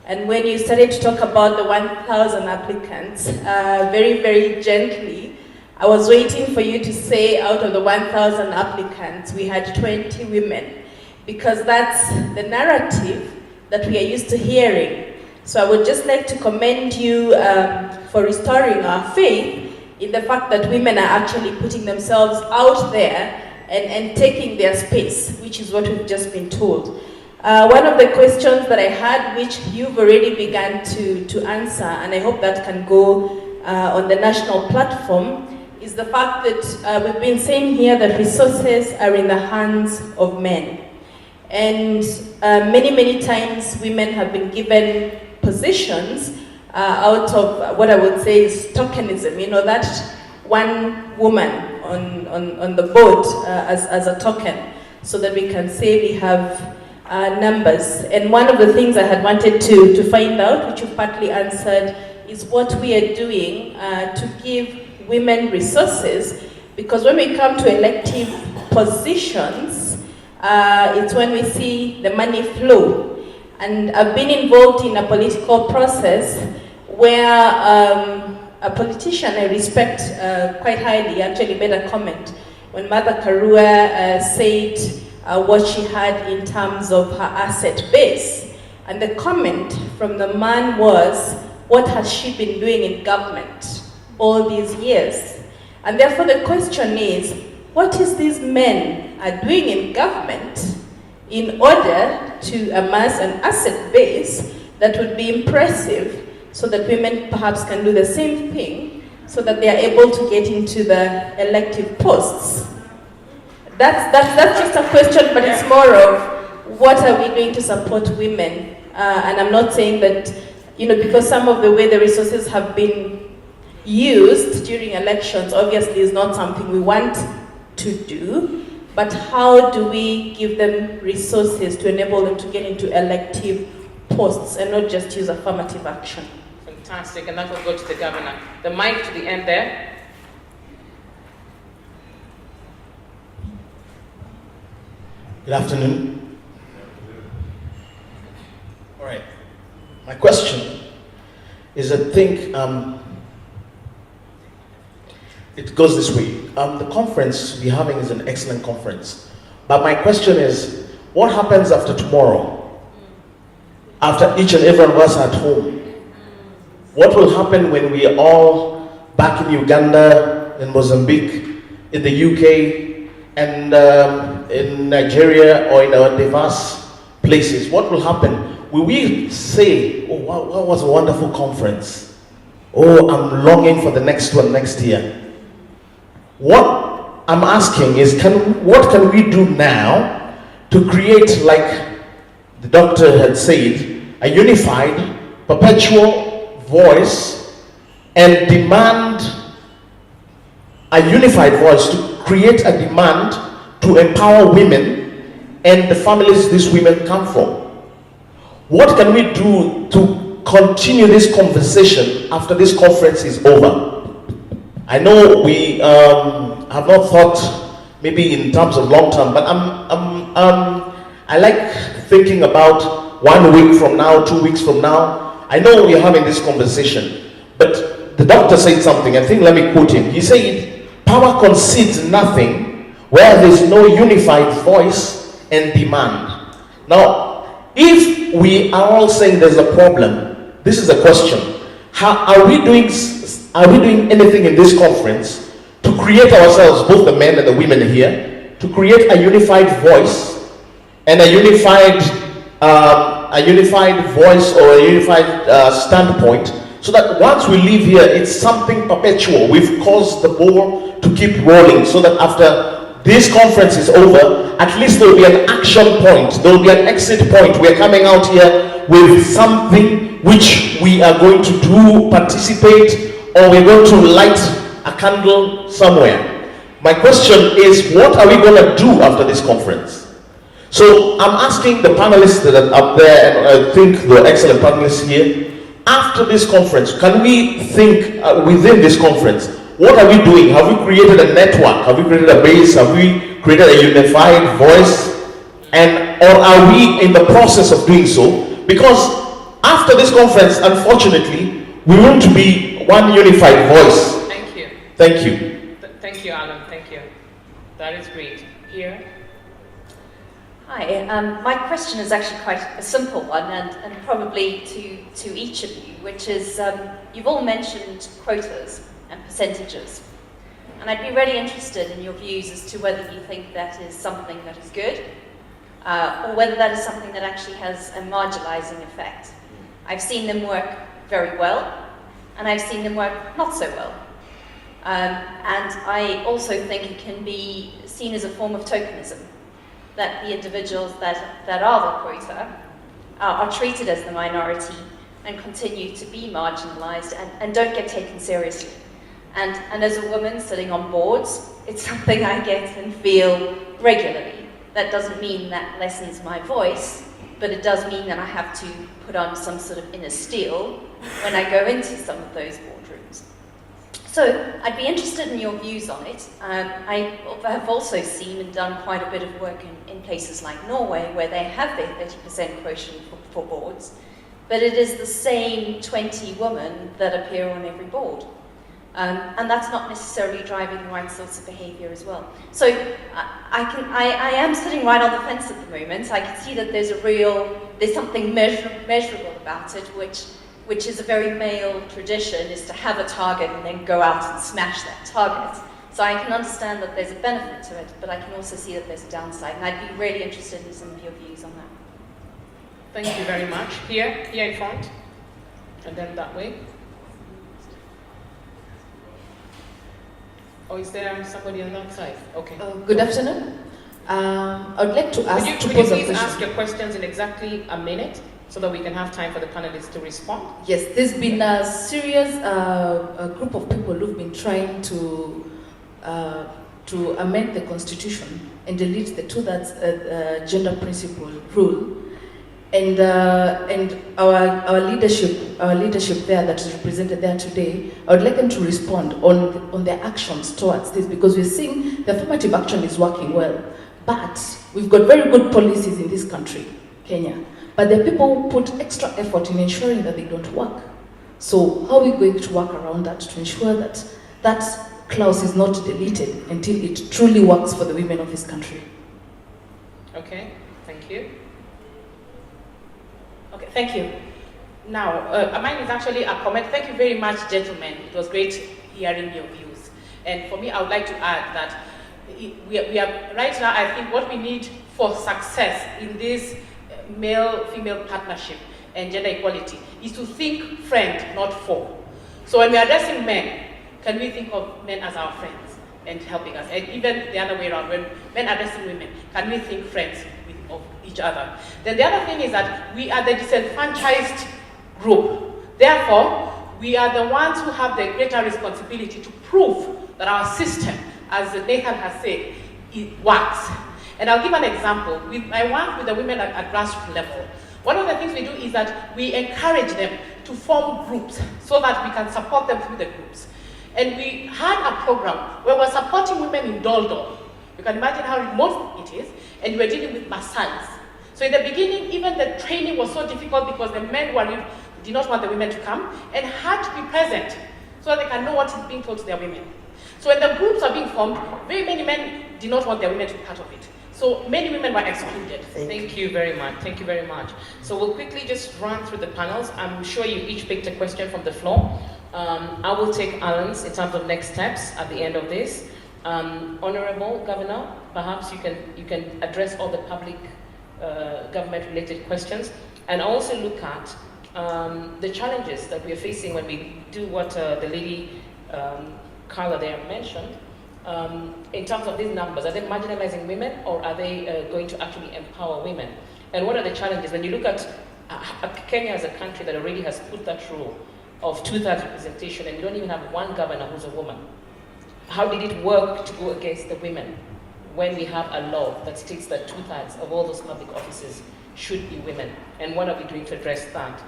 and when you started to talk about the 1,000 applicants, very, very gently, I was waiting for you to say out of the 1,000 applicants, we had 20 women. Because that's the narrative that we are used to hearing. So I would just like to commend you for restoring our faith in the fact that women are actually putting themselves out there and taking their space, which is what we've just been told. One of the questions that I had, which you've already begun to answer, and I hope that can go on the national platform, is the fact that we've been saying here that resources are in the hands of men. And many, many times women have been given positions out of what I would say is tokenism, you know, that one woman on the board as a token, so that we can say we have numbers. And one of the things I had wanted to find out, which you partly answered, is what we are doing to give women resources, because when we come to elective positions, it's when we see the money flow. And I've been involved in a political process where a politician I respect quite highly actually made a comment when Mother Karua said what she had in terms of her asset base. And the comment from the man was, what has she been doing in government all these years? And therefore the question is, what is these men are doing in government in order to amass an asset base that would be impressive, so that women perhaps can do the same thing, so that they are able to get into the elective posts? That's just a question, but it's more of what are we doing to support women? And I'm not saying that, you know, because some of the way the resources have been used during elections obviously is not something we want to do, but how do we give them resources to enable them to get into elective posts and not just use affirmative action? Fantastic, and that will go to the governor. The mic to the end there. Good afternoon. All right. My question is, I think it goes this way. The conference we're having is an excellent conference. But my question is, what happens after tomorrow? After each and every one of us at home? What will happen when we are all back in Uganda, in Mozambique, in the UK, and in Nigeria, or in our diverse places? What will happen? Will we say, oh, wow, that was a wonderful conference. Oh, I'm longing for the next one next year. What I'm asking is, what can we do now to create, like the doctor had said, a unified, perpetual voice and demand a unified voice to create a demand to empower women and the families these women come from? What can we do to continue this conversation after this conference is over? I know we have not thought maybe in terms of long term, but I like thinking about 1 week from now, 2 weeks from now. I know we're having this conversation, but the doctor said something. I think, let me quote him. He said, "Power concedes nothing where there's no unified voice and demand." Now, if we are all saying there's a problem, this is a question. How are we doing anything in this conference to create ourselves, both the men and the women here, to create a unified voice and a unified voice or a unified standpoint, so that once we leave here, it's something perpetual. We've caused the ball to keep rolling, so that after this conference is over, at least there will be an action point, there will be an exit point. We are coming out here with something which we are going to do, participate, or we're going to light a candle somewhere. My question is, what are we going to do after this conference? So I'm asking the panelists that are up there, and I think the excellent panelists here, after this conference, can we think within this conference, what are we doing? Have we created a network? Have we created a base? Have we created a unified voice? Or are we in the process of doing so? Because after this conference, unfortunately, we want to be one unified voice. Thank you. Thank you. Thank you, Alan. Thank you. That is great. Here. Hi, my question is actually quite a simple one, and probably to each of you, which is, you've all mentioned quotas and percentages. And I'd be really interested in your views as to whether you think that is something that is good, or whether that is something that actually has a marginalizing effect. I've seen them work very well, and I've seen them work not so well. And I also think it can be seen as a form of tokenism, that the individuals that are the quota are treated as the minority and continue to be marginalized and don't get taken seriously. And as a woman sitting on boards, it's something I get and feel regularly. That doesn't mean that lessens my voice, but it does mean that I have to put on some sort of inner steel when I go into some of those boardrooms. So I'd be interested in your views on it. I have also seen and done quite a bit of work in places like Norway, where they have their 30% quotient for boards, but it is the same 20 women that appear on every board. And that's not necessarily driving the right sorts of behavior as well. So I am sitting right on the fence at the moment. I can see that there's something measurable about it, which is a very male tradition, is to have a target and then go out and smash that target. So I can understand that there's a benefit to it, but I can also see that there's a downside, and I'd be really interested in some of your views on that. Thank you very much. Here in front, and then that way. Or is there somebody on that side? Okay. Good afternoon. I would like to ask Could you please ask your questions in exactly a minute, so that we can have time for the panelists to respond? Yes, there's been a serious group of people who've been trying to amend the constitution and delete the 2/3 gender principle rule, and our leadership there that is represented there today, I would like them to respond on their actions towards this, because we're seeing the affirmative action is working well, but we've got very good policies in this country, Kenya. But the people who put extra effort in ensuring that they don't work. So how are we going to work around that to ensure that that clause is not deleted until it truly works for the women of this country? Okay, thank you. Okay, thank you. Now, mine is actually a comment. Thank you very much, gentlemen. It was great hearing your views. And for me, I would like to add that we are right now, I think what we need for success in this male-female partnership and gender equality is to think friend, not foe. So when we are addressing men, can we think of men as our friends? and helping us. And even the other way around, when men addressing women, can we think friends of each other? Then the other thing is that we are the disenfranchised group. Therefore, we are the ones who have the greater responsibility to prove that our system, as Nathan has said, it works. And I'll give an example. I work with the women at grassroots level. One of the things we do is that we encourage them to form groups so that we can support them through the groups. And we had a program where we're supporting women in Doldo. You can imagine how remote it is, and we're dealing with Maasais. So in the beginning, even the training was so difficult because the men did not want the women to come and had to be present so that they can know what is being told to their women. So when the groups are being formed, very many men did not want their women to be part of it. So many women were excluded. Thank you very much. Thank you very much. So we'll quickly just run through the panels. I'm sure you each picked a question from the floor. I will take Alan's in terms of next steps at the end of this. Honorable Governor, perhaps you can address all the public government-related questions, and also look at the challenges that we are facing when we do what the lady Carla there mentioned. In terms of these numbers, are they marginalizing women, or are they going to actually empower women? And what are the challenges? When you look at Kenya as a country that already has put that rule of 2/3 representation, and we don't even have one governor who's a woman. How did it work to go against the women when we have a law that states that 2/3 of all those public offices should be women? And what are we doing to address that?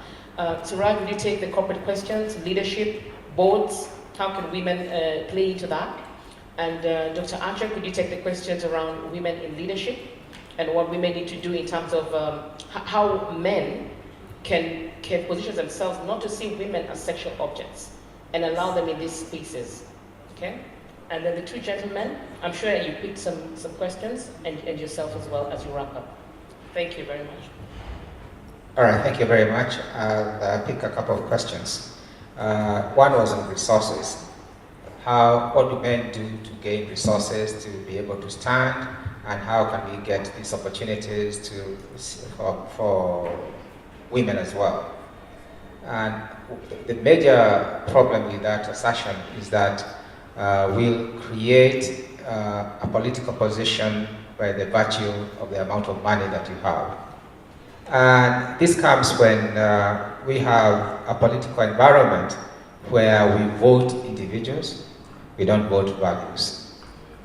Suraj, would you take the corporate questions, leadership, boards? How can women play into that? And Dr. Archer, could you take the questions around women in leadership and what women need to do in terms of how men can position themselves not to see women as sexual objects and allow them in these spaces, okay? And then the two gentlemen, I'm sure you picked some questions, and yourself as well as you wrap up. Thank you very much. All right, thank you very much. I'll pick a couple of questions. One was on resources. What do men do to gain resources to be able to stand, and how can we get these opportunities for women as well? And the major problem with that assertion is that we'll create a political position by the virtue of the amount of money that you have. And this comes when we have a political environment where we vote individuals, we don't vote values.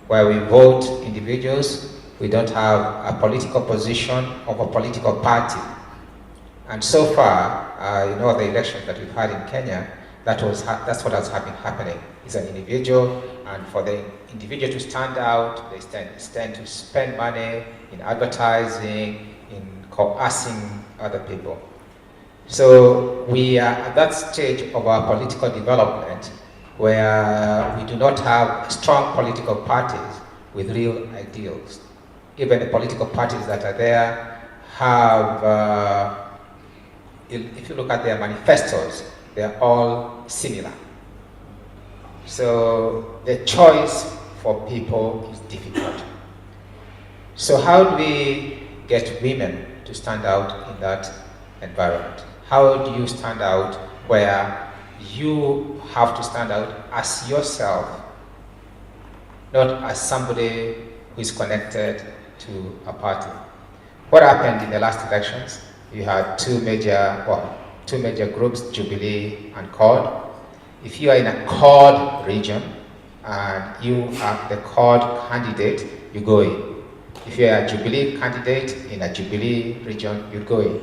Where we vote individuals, we don't have a political position of a political party. And so far, the elections that we've had in Kenya, that's what has been happening. It's an individual, and for the individual to stand out, they tend to spend money in advertising, in coercing other people. So we are at that stage of our political development where we do not have strong political parties with real ideals. Even the political parties that are there have, if you look at their manifestos, they're all similar. So the choice for people is difficult. So how do we get women to stand out in that environment? How do you stand out where you have to stand out as yourself, not as somebody who is connected to a party? What happened in the last elections? You had two major groups, Jubilee and CORD. If you are in a CORD region and you are the CORD candidate, you go in. If you are a Jubilee candidate in a Jubilee region, you go in.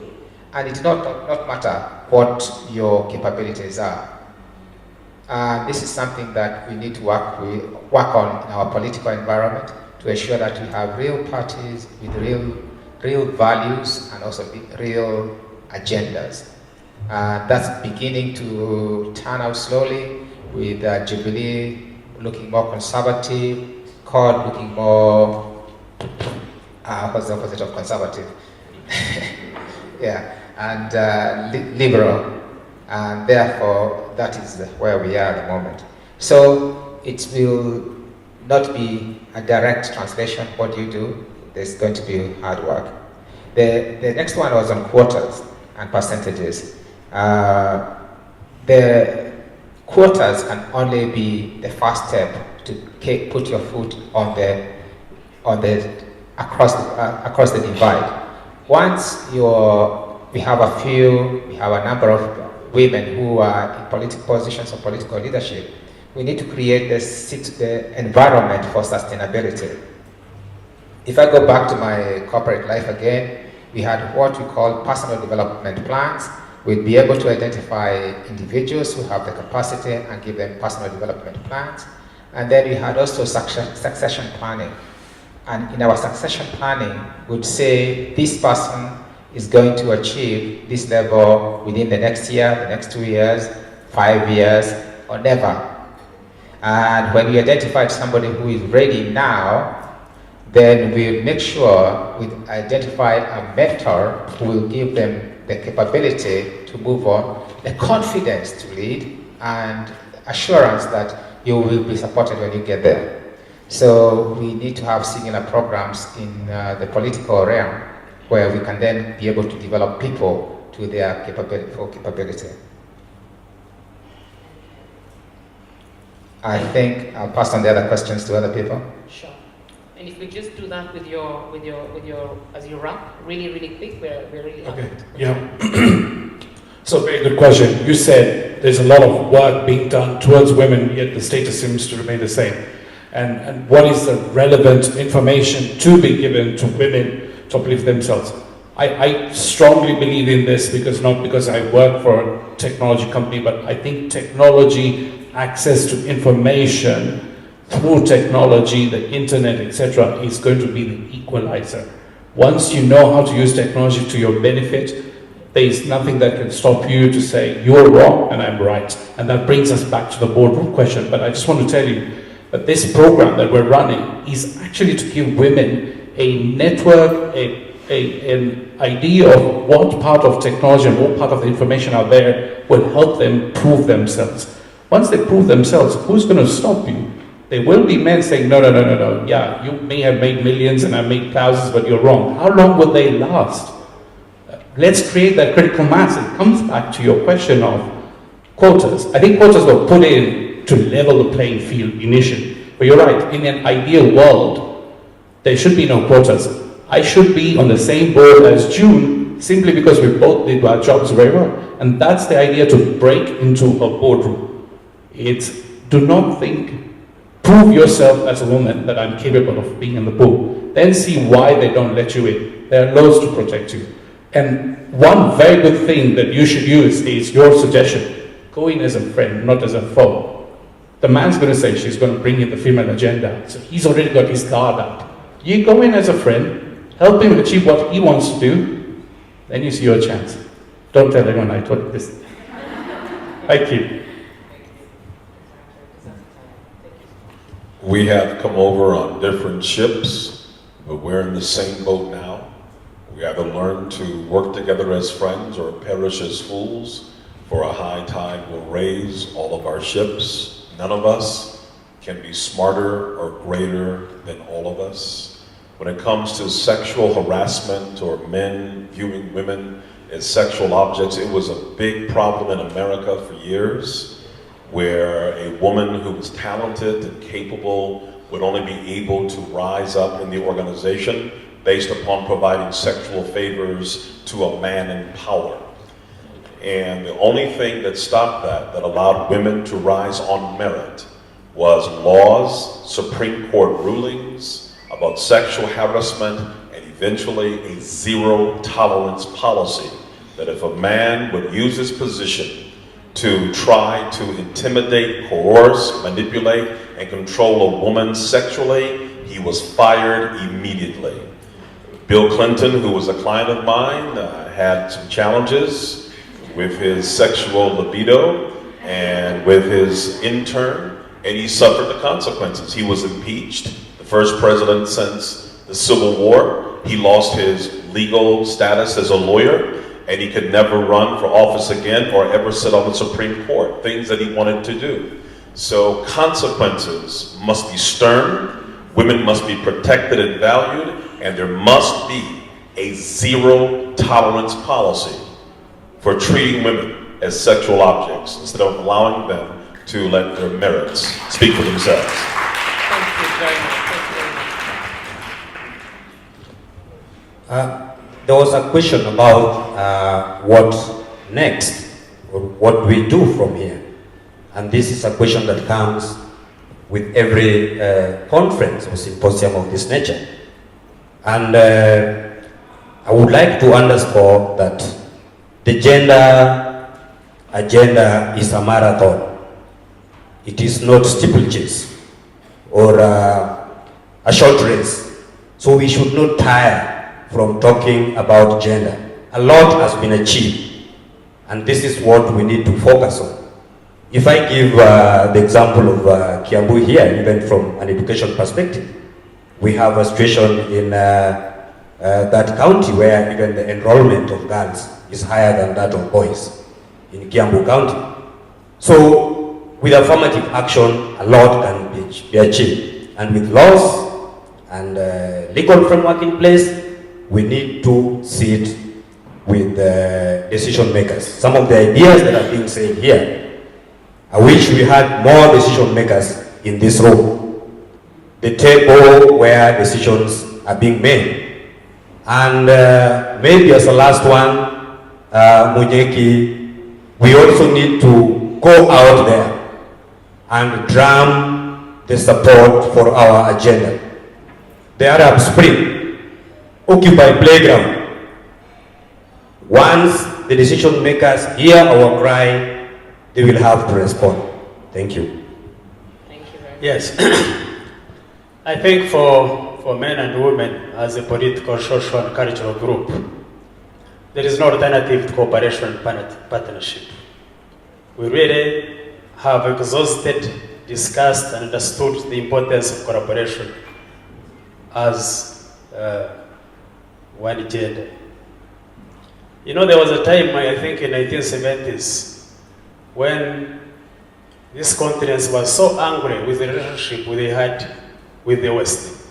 And it does not matter what your capabilities are. This is something that we need to work on in our political environment to ensure that we have real parties with real values and also real agendas. That's beginning to turn out slowly, with Jubilee looking more conservative, CORD looking more, what's the opposite of conservative? Yeah, and liberal. And therefore, that is where we are at the moment. So it will not be a direct translation. What you do, there's going to be hard work. The next one was on quotas and percentages. The quotas can only be the first step to put your foot on the across the divide. Once we have a number of women who are in political positions or political leadership, we need to create the environment for sustainability. If I go back to my corporate life again, we had what we call personal development plans. We'd be able to identify individuals who have the capacity and give them personal development plans. And then we had also succession planning. And in our succession planning, we'd say this person is going to achieve this level within the next year, the next 2 years, 5 years, or never. And when we identified somebody who is ready now, then we'll make sure we identify a mentor who will give them the capability to move on, the confidence to lead, and assurance that you will be supported when you get there. So we need to have similar programs in the political realm where we can then be able to develop people to their capability. I think I'll pass on the other questions to other people. Sure. And if we just do that with your as you wrap, really quick, we're really okay. Yeah. So very good question. You said there's a lot of work being done towards women, yet the status seems to remain the same. And what is the relevant information to be given to women to uplift themselves? I strongly believe in this not because I work for a technology company, but I think technology, access to information through technology, the internet, etc., is going to be the equalizer. Once you know how to use technology to your benefit, there is nothing that can stop you to say, you're wrong and I'm right. And that brings us back to the boardroom question. But I just want to tell you that this program that we're running is actually to give women a network, an idea of what part of technology and what part of the information out there will help them prove themselves. Once they prove themselves, who's going to stop you? There will be men saying, no, yeah, you may have made millions and I made thousands, but you're wrong. How long will they last? Let's create that critical mass. It comes back to your question of quotas. I think quotas were put in to level the playing field initially. But you're right, in an ideal world, there should be no quotas. I should be on the same board as June simply because we both did our jobs very well. And that's the idea, to break into a boardroom. It's do not think, prove yourself as a woman that I'm capable of being in the pool. Then see why they don't let you in. There are laws to protect you. And one very good thing that you should use is your suggestion. Go in as a friend, not as a foe. The man's going to say she's going to bring in the female agenda. So he's already got his guard up. You go in as a friend, help him achieve what he wants to do, then you see your chance. Don't tell anyone I told you this. Thank you. We have come over on different ships, but we're in the same boat now. We either learn to work together as friends or perish as fools, for a high tide will raise all of our ships. None of us can be smarter or greater than all of us. When it comes to sexual harassment or men viewing women as sexual objects, it was a big problem in America for years, where a woman who was talented and capable would only be able to rise up in the organization based upon providing sexual favors to a man in power. And the only thing that stopped that allowed women to rise on merit, was laws, Supreme Court rulings about sexual harassment, and eventually a zero tolerance policy, that if a man would use his position to try to intimidate, coerce, manipulate, and control a woman sexually, he was fired immediately. Bill Clinton, who was a client of mine, had some challenges with his sexual libido and with his intern, and he suffered the consequences. He was impeached, the first president since the Civil War. He lost his legal status as a lawyer, and he could never run for office again or ever sit on the Supreme Court, things that he wanted to do. So consequences must be stern, women must be protected and valued, and there must be a zero tolerance policy for treating women as sexual objects instead of allowing them to let their merits speak for themselves. very much. Thank you very much. There was a question about what next, or what we do from here. And this is a question that comes with every conference or symposium of this nature. And I would like to underscore that the gender agenda is a marathon. It is not steeplechase or a short race. So we should not tire from talking about gender. A lot has been achieved, and this is what we need to focus on. If I give the example of Kiambu here, even from an education perspective, we have a situation in that county where even the enrollment of girls is higher than that of boys in Kiambu County. So with affirmative action, a lot can be achieved. And with laws and legal framework in place, we need to sit with decision makers. Some of the ideas that are being said here, I wish we had more decision makers in this room. The table where decisions are being made. And maybe as the last one, Munyeki, we also need to go out there and drum the support for our agenda. The Arab Spring, Occupy Playground. Once the decision makers hear our cry, they will have to respond. Thank you. Thank you very much. Yes. I think for men and women as a political, social, and cultural group, there is no alternative to cooperation and partnership. We really have exhausted, discussed, and understood the importance of collaboration as one gender. You know, there was a time, I think in 1970s, when this continent was so angry with the relationship they had with the West.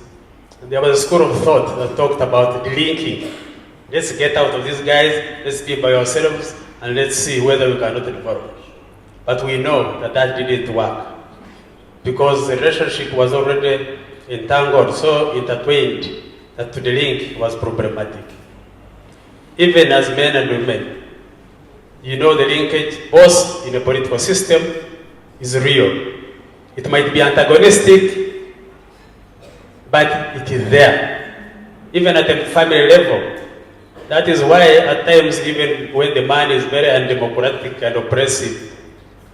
And there was a school of thought that talked about delinking. Let's get out of these guys, let's be by ourselves, and let's see whether we cannot evolve. But we know that that didn't work, because the relationship was already entangled, so intertwined, that to delink was problematic. Even as men and women, you know, the linkage, both in the political system, is real. It might be antagonistic, but it is there. Even at the family level. That is why at times, even when the man is very undemocratic and oppressive,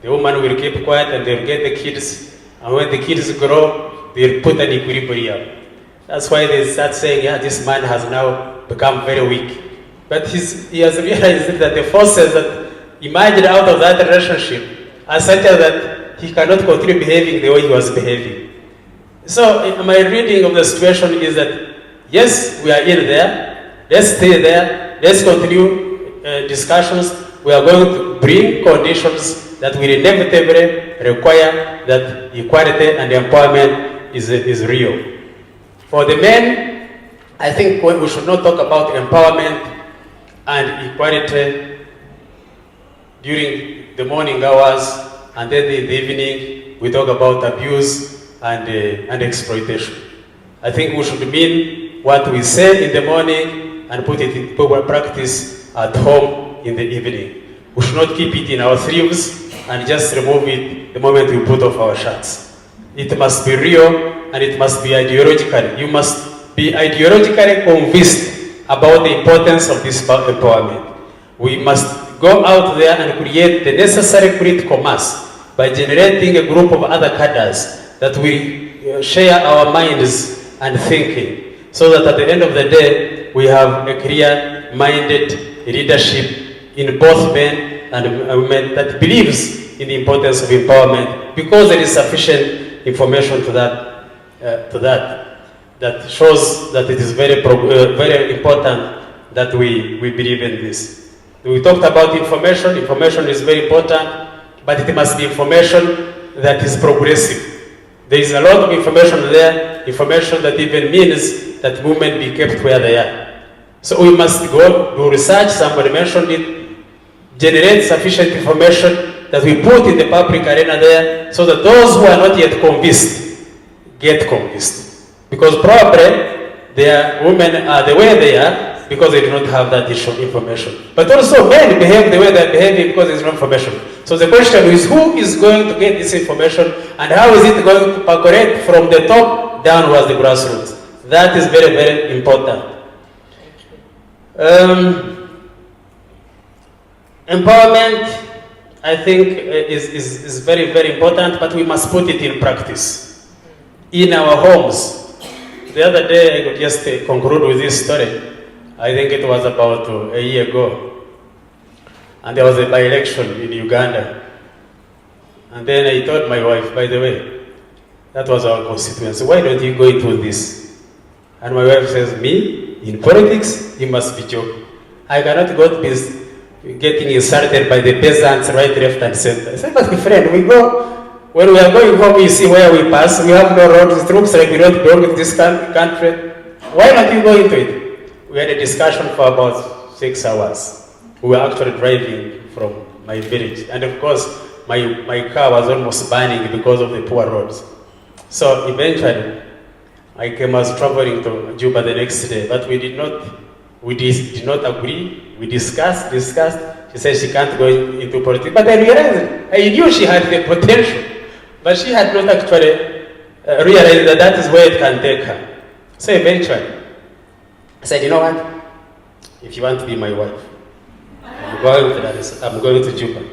the woman will keep quiet and they'll get the kids. And when the kids grow, they'll put an equilibrium. That's why they start saying, yeah, this man has now become very weak. But he has realized that the forces that emerged out of that relationship are such that he cannot continue behaving the way he was behaving. So my reading of the situation is that, yes, we are in there, let's stay there, let's continue discussions. We are going to bring conditions that will inevitably require that equality and empowerment is real. For the men, I think we should not talk about empowerment and equality during the morning hours, and then in the evening we talk about abuse and exploitation. I think we should mean what we say in the morning and put it in practice at home in the evening. We should not keep it in our sleeves and just remove it the moment we put off our shirts. It must be real and it must be ideological. You must be ideologically convinced about the importance of this empowerment. We must go out there and create the necessary critical mass by generating a group of other cadres that will share our minds and thinking, so that at the end of the day, we have a clear-minded leadership in both men and women that believes in the importance of empowerment, because there is sufficient information to that shows that it is very important that we believe in this. We talked about information. Information is very important, but it must be information that is progressive. There is a lot of information there, information that even means that women be kept where they are. So we must go do research, somebody mentioned it, generate sufficient information that we put in the public arena there, so that those who are not yet convinced, get convinced. Because probably their women are the way they are because they do not have that additional information. But also men behave the way they are behaving because there is no information. So the question is, who is going to get this information and how is it going to percolate from the top downwards the grassroots? That is very, very important. Empowerment, I think, is very, very important, but we must put it in practice. In our homes. The other day, I could just conclude with this story. I think it was about a year ago. And there was a by-election in Uganda. And then I told my wife, by the way, that was our constituency, why don't you go into this? And my wife says, me? In politics? You must be joking. I cannot go to this getting insulted by the peasants right, left, and center. I said, but my friend, we go, when we are going home, you see where we pass, we have no roads, it looks like we don't belong to this country. Why don't you go into it? We had a discussion for about 6 hours. We were actually driving from my village. And of course, my car was almost burning because of the poor roads. So eventually, I was traveling to Juba the next day, but we did not agree. We discussed. She said she can't go into politics. But I realized, I knew she had the potential, but she had not actually realized that that is where it can take her. So eventually, I said, you know what? If you want to be my wife, I'm going to Juba.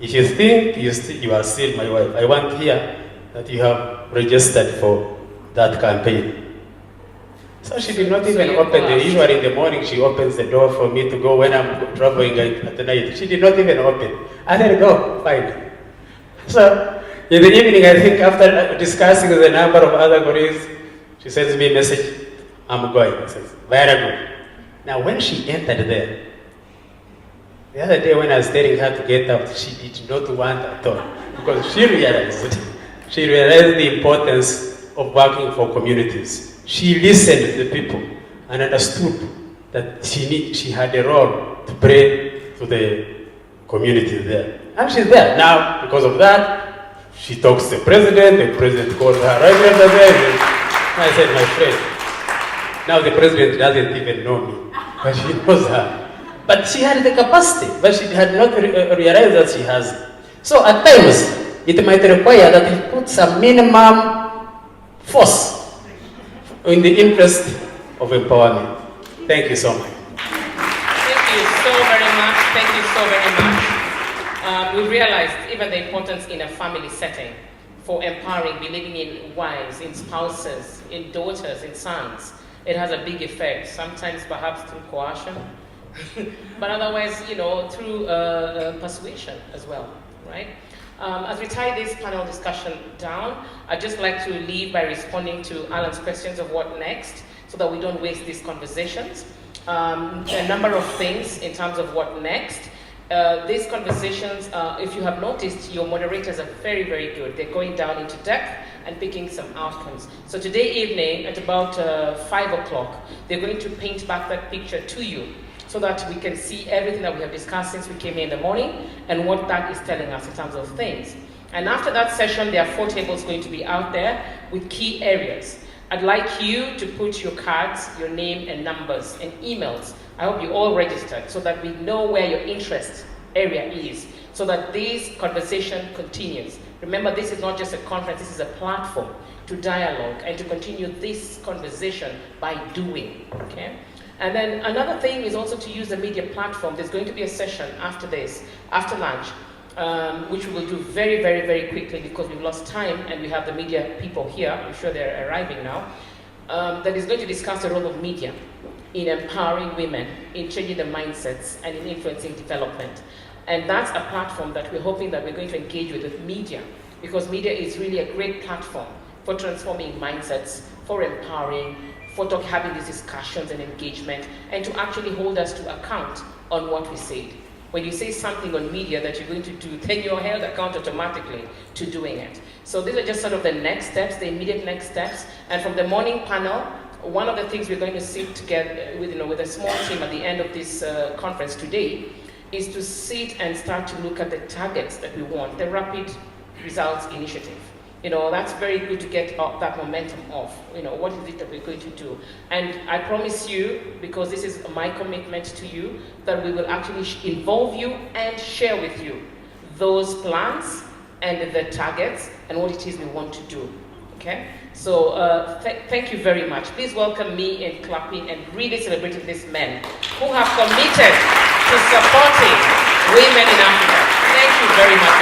If you think you are still my wife, I want to hear that you have registered for that campaign. So she did not even open the, usually in the morning she opens the door for me to go when I'm traveling at the night. She did not even open. I said, go, fine. So in the evening, I think after discussing with a number of other colleagues, she sends me a message, I'm going. I says, very good. Now when she entered there, the other day when I was telling her to get out, she did not want at all. Because she realized the importance of working for communities. She listened to the people and understood that she had a role to play to the community there. And she's there. Now, because of that, she talks to the president calls her right after there. I said, my friend, now the president doesn't even know me, but she knows her. But she had the capacity, but she had not realized that she has it. So at times, it might require that you put some minimum force in the interest of empowerment. Thank you so much. Thank you so very much. Thank you so very much. We realized even the importance in a family setting for empowering, believing in wives, in spouses, in daughters, in sons. It has a big effect, sometimes perhaps through coercion, but otherwise, through persuasion as well, right? As we tie this panel discussion down, I'd just like to leave by responding to Alan's questions of what next, so that we don't waste these conversations. A number of things in terms of what next. These conversations, if you have noticed, your moderators are very, very good. They're going down into depth and picking some outcomes. So today evening at about 5 o'clock, they're going to paint back that picture to you, so that we can see everything that we have discussed since we came here in the morning and what that is telling us in terms of things. And after that session, there are 4 tables going to be out there with key areas. I'd like you to put your cards, your name and numbers and emails. I hope you all registered so that we know where your interest area is, so that this conversation continues. Remember, this is not just a conference, this is a platform to dialogue and to continue this conversation by doing, okay? And then another thing is also to use the media platform. There's going to be a session after this, after lunch, which we will do very, very, very quickly because we've lost time and we have the media people here. I'm sure they're arriving now. That is going to discuss the role of media in empowering women, in changing their mindsets, and in influencing development. And that's a platform that we're hoping that we're going to engage with media, because media is really a great platform for transforming mindsets, for empowering, for having these discussions and engagement, and to actually hold us to account on what we said. When you say something on media that you're going to do, then you're held account automatically to doing it. So these are just sort of the next steps, the immediate next steps. And from the morning panel, one of the things we're going to sit together with a small team at the end of this conference today is to sit and start to look at the targets that we want, the Rapid Results Initiative. You know, that's very good to get that momentum off. You know, what is it that we're going to do? And I promise you, because this is my commitment to you, that we will actually involve you and share with you those plans and the targets and what it is we want to do. Okay? So thank you very much. Please welcome me in clapping and really celebrating these men who have committed to supporting women in Africa. Thank you very much.